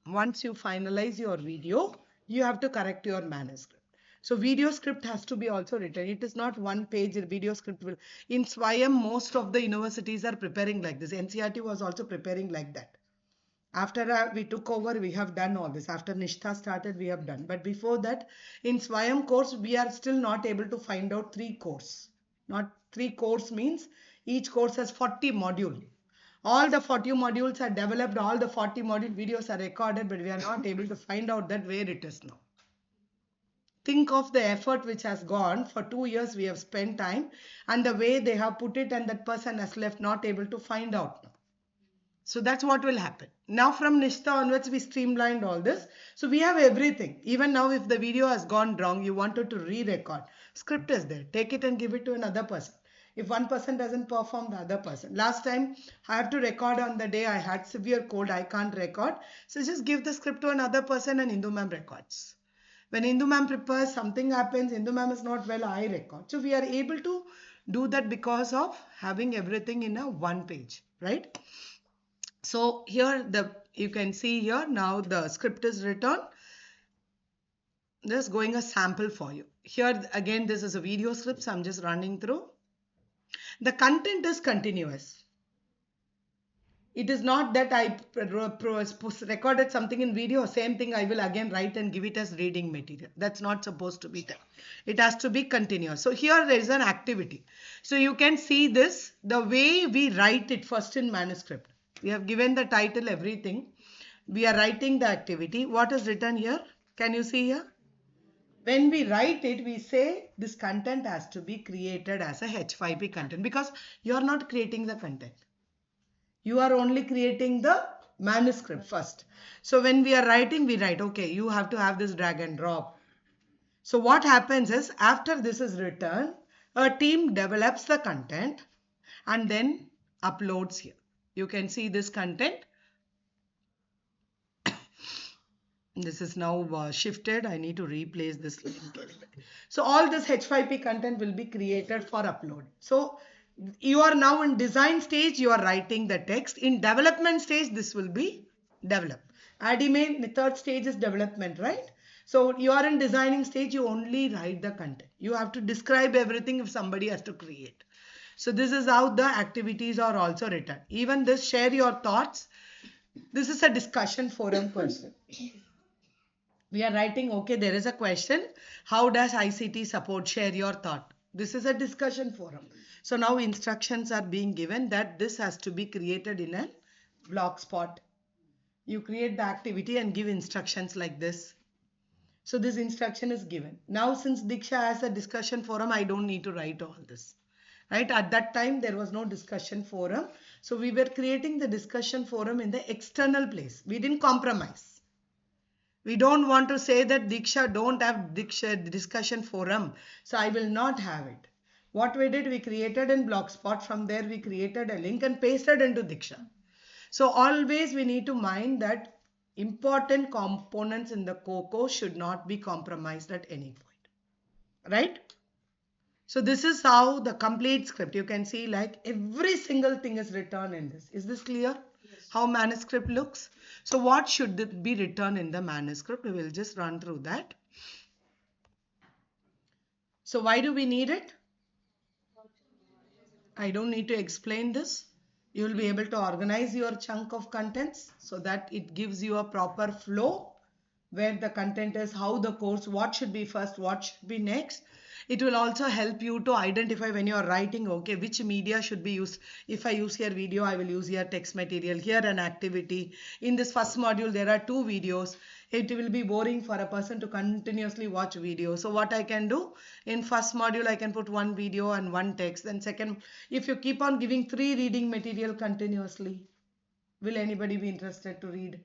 Speaker 1: Once you finalize your video, you have to correct your manuscript. So video script has to be also written. It is not one page video script. In Swayam, most of the universities are preparing like this. NCRT was also preparing like that. After we took over, we have done all this. After Nishtha started, we have done. But before that, in Swayam course, we are still not able to find out 3 course. Not 3 course means each course has 40 module. All the 40 modules are developed, all the 40 module videos are recorded, but we are not able to find out that where it is now. Think of the effort which has gone. For 2 years we have spent time and the way they have put it and that person has left not able to find out now. So that's what will happen. Now from Nishta onwards, we streamlined all this. So we have everything. Even now, if the video has gone wrong, you wanted to re-record, script is there. Take it and give it to another person. If one person doesn't perform, the other person. Last time, I have to record on the day I had severe cold. I can't record. So just give the script to another person and Indu ma'am records. When Indu ma'am prepares, something happens, Indu ma'am is not well, I record. So we are able to do that because of having everything in a one page, right? So here you can see here now the script is written. Just going a sample for you. Here again this is a video script, so I'm just running through. The content is continuous. It is not that I recorded something in video, same thing I will again write and give it as reading material. That's not supposed to be done. It has to be continuous. So here there is an activity. So you can see this, the way we write it first in manuscript. We have given the title, everything. We are writing the activity. What is written here? Can you see here? When we write it, we say this content has to be created as a H5P content because you are not creating the content. You are only creating the manuscript first. So when we are writing, we write, okay, you have to have this drag and drop. So what happens is after this is written, a team develops the content and then uploads here. You can see this content. This is now shifted. I need to replace this link. So all this H5P content will be created for upload. So you are now in design stage, you are writing the text. In development stage, this will be developed. Admin, the third stage is development, right? So you are in designing stage, you only write the content. You have to describe everything if somebody has to create. So this is how the activities are also written. Even this, share your thoughts. This is a discussion forum person. We are writing, okay, there is a question. How does ICT support? Share your thought. This is a discussion forum. So now instructions are being given that this has to be created in a blog spot. You create the activity and give instructions like this. So this instruction is given. Now since Diksha has a discussion forum, I don't need to write all this. Right? At that time, there was no discussion forum. So we were creating the discussion forum in the external place. We didn't compromise. We don't want to say that Diksha don't have Diksha discussion forum. So I will not have it. What we did, we created in Blogspot. From there, we created a link and pasted into Diksha. So always we need to mind that important components in the COCO should not be compromised at any point. Right? So this is how the complete script, you can see like every single thing is written in this. Is this clear? Yes. How manuscript looks? So what should be written in the manuscript? We will just run through that. So why do we need it? I don't need to explain this. You will be able to organize your chunk of contents so that it gives you a proper flow where the content is, how the course, what should be first, what should be next. It will also help you to identify when you are writing, okay, which media should be used. If I use here video, I will use here text material, here an activity. In this first module, there are 2 videos. It will be boring for a person to continuously watch video. So what I can do, in first module, I can put 1 video and 1 text. Then second, if you keep on giving 3 reading material continuously, will anybody be interested to read?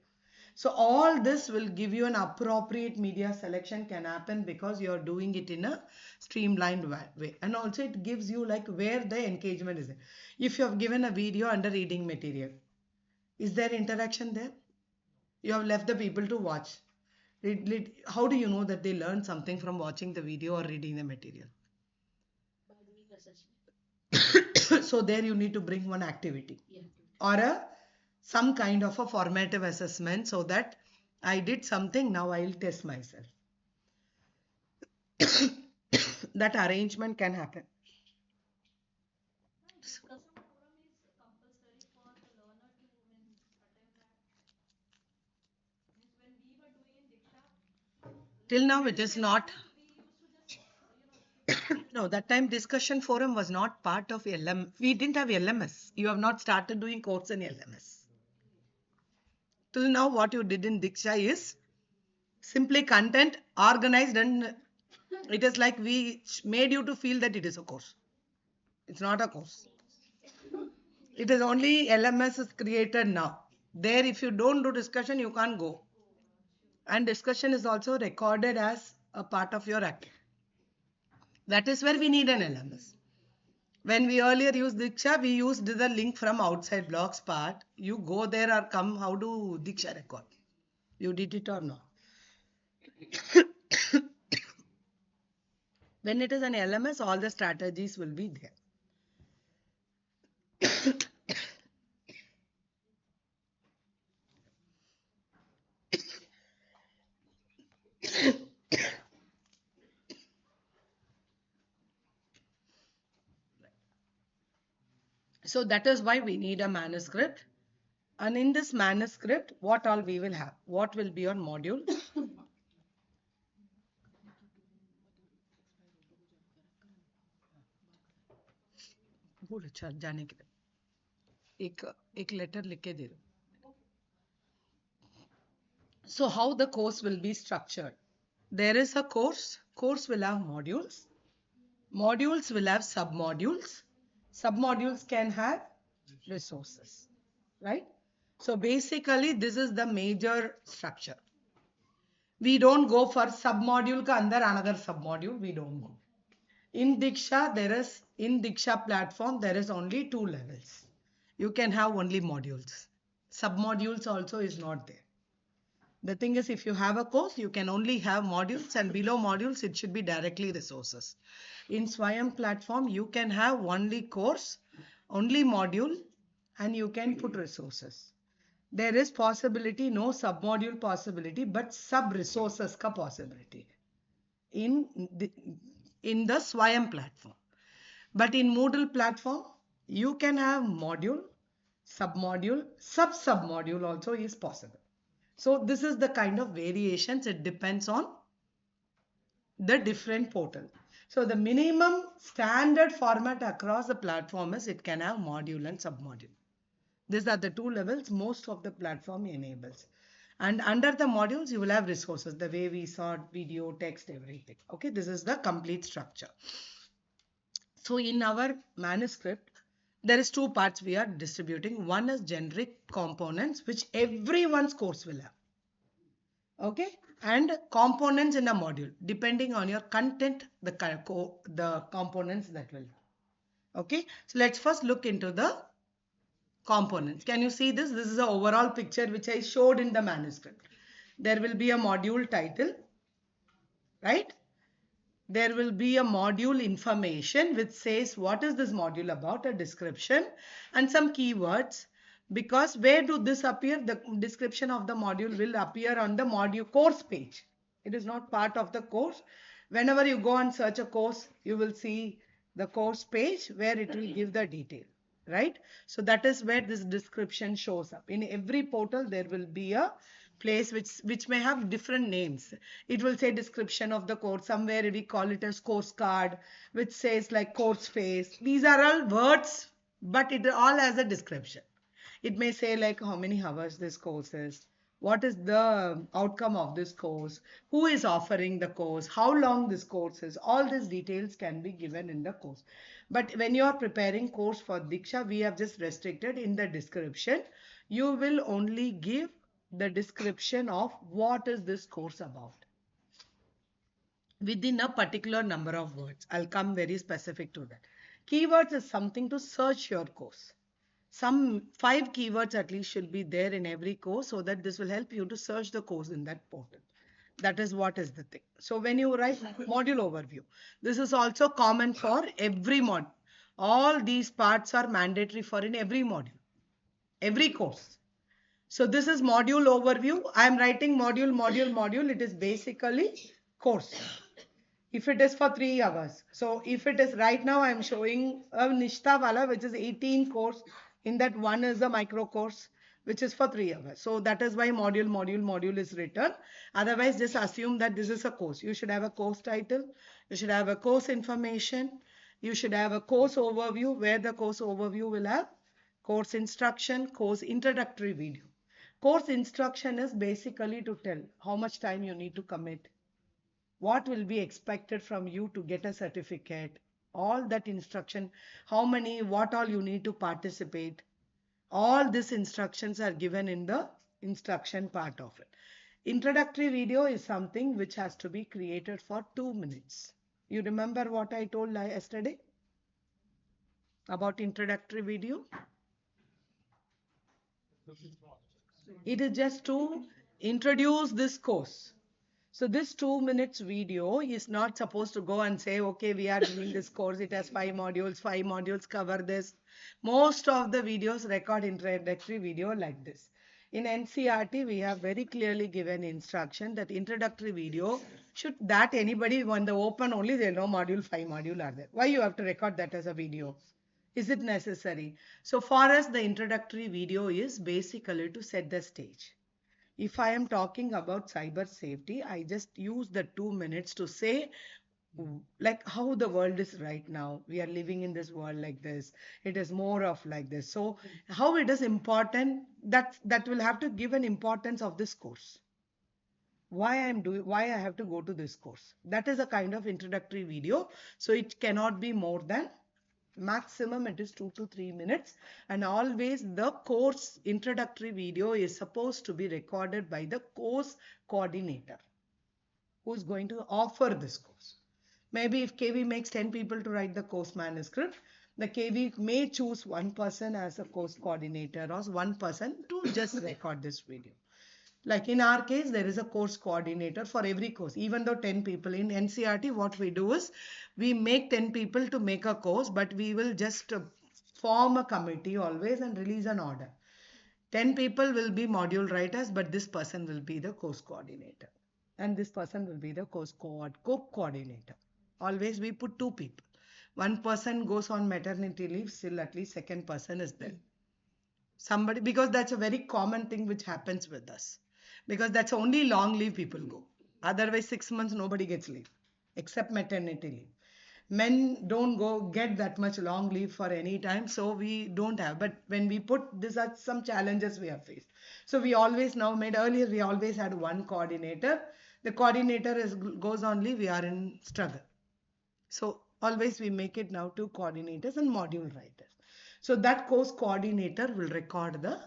Speaker 1: So all this will give you an appropriate media selection can happen because you're doing it in a streamlined way. And also it gives you like where the engagement is. If you have given a video under reading material, is there interaction there? You have left the people to watch. How do you know that they learn something from watching the video or reading the material? So there you need to bring one activity or some kind of a formative assessment so that I did something, now I will test myself. That arrangement can happen. Till now it is not. No, that time discussion forum was not part of LM. We didn't have LMS. You have not started doing course in LMS. Till now what you did in Diksha is simply content organized and it is like we made you to feel that it is a course. It's not a course. It is only LMS is created now. There, if you don't do discussion, you can't go. And discussion is also recorded as a part of your activity. That is where we need an LMS. When we earlier used Diksha, we used the link from outside blogs part. You go there or come, how do Diksha record? You did it or not? When it is an LMS, all the strategies will be there. So that is why we need a manuscript. And in this manuscript, what all we will have? What will be on module? बोल अच्छा जाने के लिए एक letter लिख के दे दो. So how the course will be structured? There is a course. Course will have modules. Modules will have submodules. Submodules can have resources, right? So basically, this is the major structure. We don't go for submodule ka andar another submodule. We don't go. In Diksha platform, there is only two levels. You can have only modules. Submodules also is not there. The thing is, if you have a course, you can only have modules, and below modules, it should be directly resources. In Swayam platform, you can have only course, only module, and you can put resources. There is possibility, no submodule possibility, but sub resources ka possibility in the, in the Swayam platform. But in Moodle platform, you can have module, submodule, sub-submodule also is possible. So this is the kind of variations. It depends on the different portal. So the minimum standard format across the platform is it can have module and submodule. These are the two levels most of the platform enables. And under the modules, you will have resources, the way we saw video, text, everything. Okay, this is the complete structure. So in our manuscript, there is two parts we are distributing. One is generic components, which everyone's course will have. Okay, and components in a module depending on your content, the components that will have. Okay, so let's first look into the components. Can you see this? This is the overall picture which I showed in the manuscript. There will be a module title, right? There will be a module information which says what is this module about, a description and some keywords. Because where do this appear? The description of the module will appear on the module course page. It is not part of the course. Whenever you go and search a course, you will see the course page where it will give the detail, right? So that is where this description shows up. In every portal, there will be a place which may have different names. It will say description of the course. Somewhere we call it as course card, which says like course face. These are all words, but it all has a description. It may say like how many hours this course is, what is the outcome of this course, who is offering the course, how long this course is. All these details can be given in the course. But when you are preparing course for Diksha, we have just restricted in the description. You will only give the description of what is this course about within a particular number of words. I'll come very specific to that. Keywords is something to search your course. Some 5 keywords at least should be there in every course so that this will help you to search the course in that portal. That is what is the thing. So when you write module overview, this is also common for every mod. All these parts are mandatory for in every module, every course. So this is module overview. I am writing module. It is basically course. If it is for 3 hours. So if it is right now, I am showing a Nishta Wala, which is 18 course. In that one is a micro course, which is for 3 hours. So that is why module is written. Otherwise, just assume that this is a course. You should have a course title. You should have a course information. You should have a course overview where the course overview will have course instruction, course introductory video. Course instruction is basically to tell how much time you need to commit, what will be expected from you to get a certificate, All that instruction, how many, what all you need to participate, all these instructions are given in the instruction part of it. Introductory video is something which has to be created for 2 minutes. You remember what I told yesterday about introductory video? It is just to introduce this course. So this 2 minutes video is not supposed to go and say, okay, we are doing this course. It has 5 modules cover this. Most of the videos record introductory video like this. In NCRT, we have very clearly given instruction that introductory video should, that anybody when they open only, they'll know module 5 module are there. Why you have to record that as a video? Is it necessary? So for us, the introductory video is basically to set the stage. If I am talking about cyber safety, I just use the 2 minutes to say like how the world is right now. We are living in this world like this. It is more of like this. So how it is important, that will have to give an importance of this course. Why I have to go to this course. That is a kind of introductory video. So it cannot be more than, maximum it is 2 to 3 minutes, and always the course introductory video is supposed to be recorded by the course coordinator who is going to offer this course. Maybe if KV makes 10 people to write the course manuscript, the KV may choose one person as a course coordinator or one person to just record this video. Like in our case, there is a course coordinator for every course. Even though 10 people in NCRT, what we do is we make 10 people to make a course, but we will just form a committee always and release an order. 10 people will be module writers, but this person will be the course coordinator. And this person will be the course co-coordinator. Always we put 2 people. One person goes on maternity leave, still at least second person is there. Somebody, because that's a very common thing which happens with us. Because that's only long leave people go. Otherwise 6 months nobody gets leave except maternity leave. Men don't go get that much long leave for any time, so we don't have. But when we put, these are some challenges we have faced. So we always now made, earlier we always had one coordinator. The coordinator goes on leave, we are in struggle. So always we make it now to coordinators and module writers. So that course coordinator will record the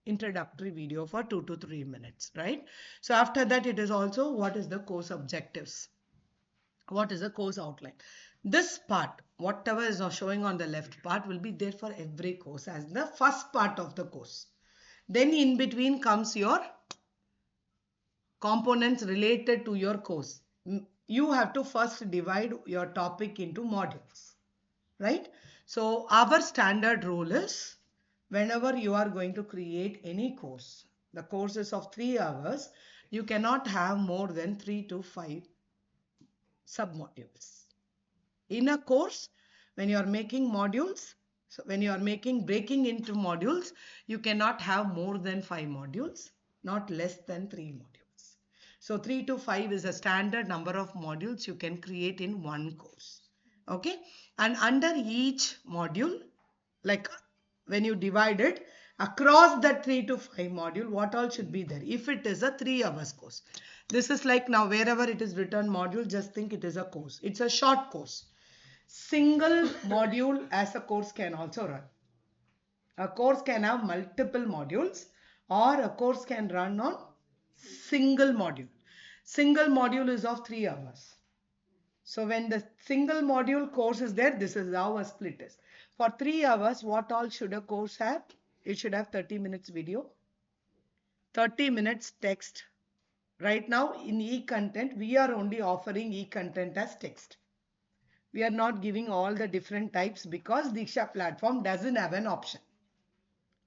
Speaker 1: introductory video for 2 to 3 minutes, right? So after that, it is also what is the course objectives, what is the course outline. This part, whatever is showing on the left part, will be there for every course as the first part of the course. Then in between comes your components related to your course. You have to first divide your topic into modules, right? So our standard rule is, whenever you are going to create any course, the course is of 3 hours, you cannot have more than 3 to 5 submodules. In a course, when you are making modules, so when you are making breaking into modules, you cannot have more than 5 modules, not less than 3 modules. So 3 to 5 is a standard number of modules you can create in one course. Okay, and under each module, like when you divide it across that 3 to 5 module, what all should be there? If it is a 3 hours course, this is like now wherever it is written module, just think it is a course. It's a short course. Single module as a course can also run. A course can have multiple modules, or a course can run on single module. Single module is of 3 hours. So when the single module course is there, this is how a split is. For 3 hours, what all should a course have? It should have 30 minutes video, 30 minutes text. Right now in e-content, we are only offering e-content as text. We are not giving all the different types because Diksha platform doesn't have an option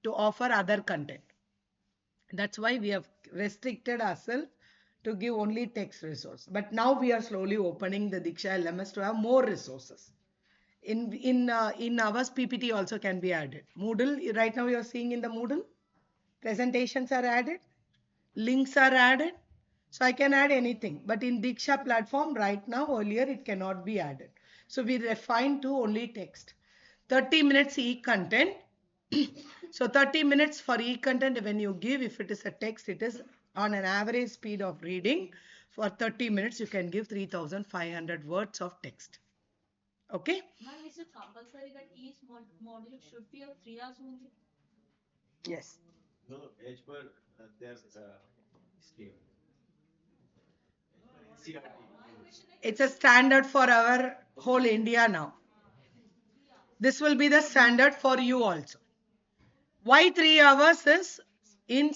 Speaker 1: to offer other content. That's why we have restricted ourselves to give only text resource. But now we are slowly opening the Diksha LMS to have more resources. In ours, PPT also can be added. Moodle, right now you are seeing in the Moodle, presentations are added, links are added. So I can add anything. But in Diksha platform right now, earlier it cannot be added. So we refine to only text. 30 minutes e-content. So 30 minutes for e-content when you give, if it is a text, it is on an average speed of reading. For 30 minutes, you can give 3,500 words of text. Okay.
Speaker 2: Ma'am, is it compulsory that each module should be of 3 hours only?
Speaker 1: Yes. It's a standard for our whole India now. This will be the standard for you also. Why 3 hours is in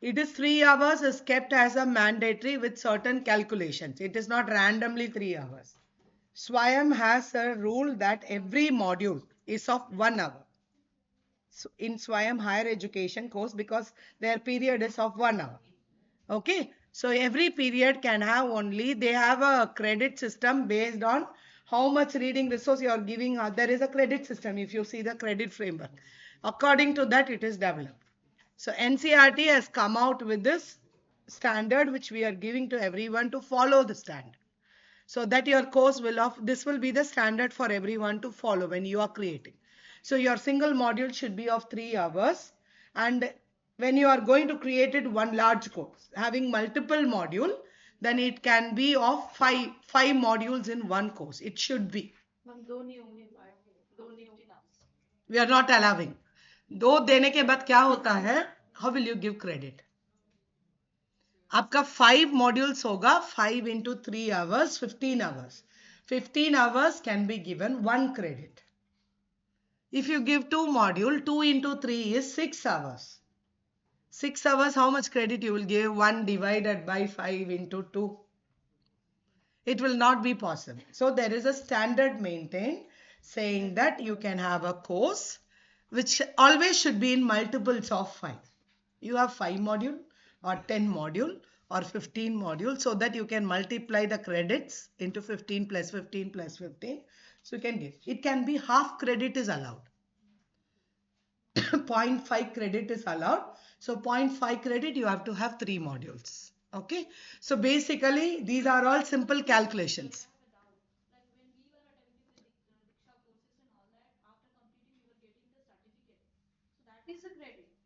Speaker 1: it is 3 hours is kept as a mandatory with certain calculations. It is not randomly 3 hours. Swayam has a rule that every module is of 1 hour. So in Swayam higher education course, because their period is of 1 hour. Okay. So every period can have only, they have a credit system based on how much reading resource you are giving. There is a credit system if you see the credit framework. According to that, it is developed. So NCRT has come out with this standard which we are giving to everyone to follow the standard. So that your course will of this will be the standard for everyone to follow when you are creating. So your single module should be of 3 hours, and when you are going to create it one large course having multiple module, then it can be of five modules in one course. It should be.
Speaker 2: हम दो नहीं होंगे दो नहीं होंगे ना
Speaker 1: We are not allowing. दो देने के बाद क्या होता है? How will you give credit? आपका 5 modules होगा, 5 into 3 hours 15 hours. 15 hours can be given 1 credit. If you give 2 modules, 2 into 3 is 6 hours. 6 hours, how much credit you will give? 1 divided by 5 into 2. It will not be possible. So there is a standard maintained saying that you can have a course which always should be in multiples of 5. You have 5 module or 10 module or 15 module, so that you can multiply the credits into 15 plus 15 plus 15. So you can give. It can be half credit is allowed. 0.5 credit is allowed. So 0.5 credit you have to have 3 modules. Okay. So basically these are all simple calculations.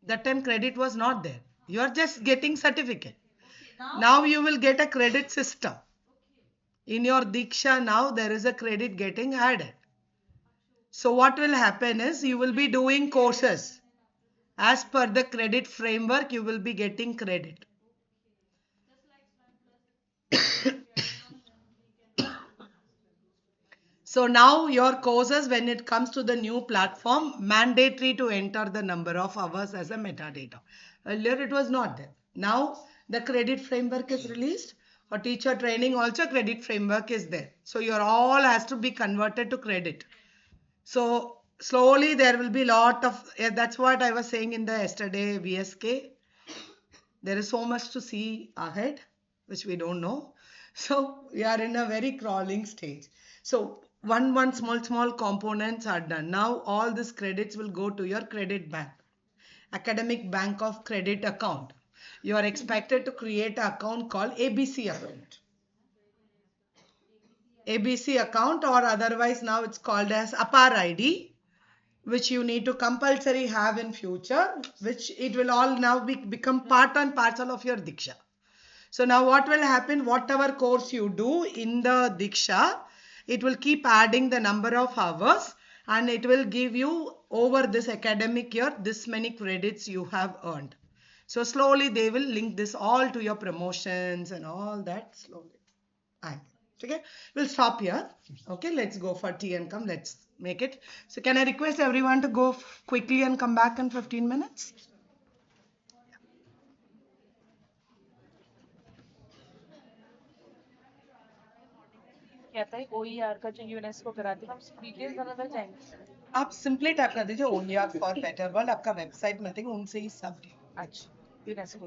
Speaker 1: That time credit was not there. You are just getting certificate. Now you will get a credit system. In your Diksha now there is a credit getting added. So what will happen is you will be doing courses. As per the credit framework, you will be getting credit. So now your courses, when it comes to the new platform, mandatory to enter the number of hours as a metadata. Earlier it was not there. Now the credit framework is released. For teacher training also credit framework is there. So your all has to be converted to credit. So slowly there will be lot of, yeah, that's what I was saying in the yesterday VSK. There is so much to see ahead, which we don't know. So we are in a very crawling stage. So one small components are done. Now all these credits will go to your credit bank, academic bank of credit account. You are expected to create an account called ABC account. ABC account, or otherwise now it's called as APAR ID, which you need to compulsory have in future, which it will all now become part and parcel of your Diksha. So now what will happen, whatever course you do in the Diksha, it will keep adding the number of hours and it will give you over this academic year, this many credits you have earned. So slowly they will link this all to your promotions and all that slowly. Okay, we'll stop here. Okay, let's go for tea and come. Let's make it. So can I request everyone to go quickly and come back in 15 minutes?
Speaker 2: कहता है OER का जो UNESCO कराती है हम details ज़्यादा जाएंगे
Speaker 1: आप सिंपली टाइप कर दीजिए ओनली फॉर बेटर वर्ल्ड, आपका वेबसाइट में देंगे उनसे ही सब।
Speaker 2: अच्छा यूनेस्को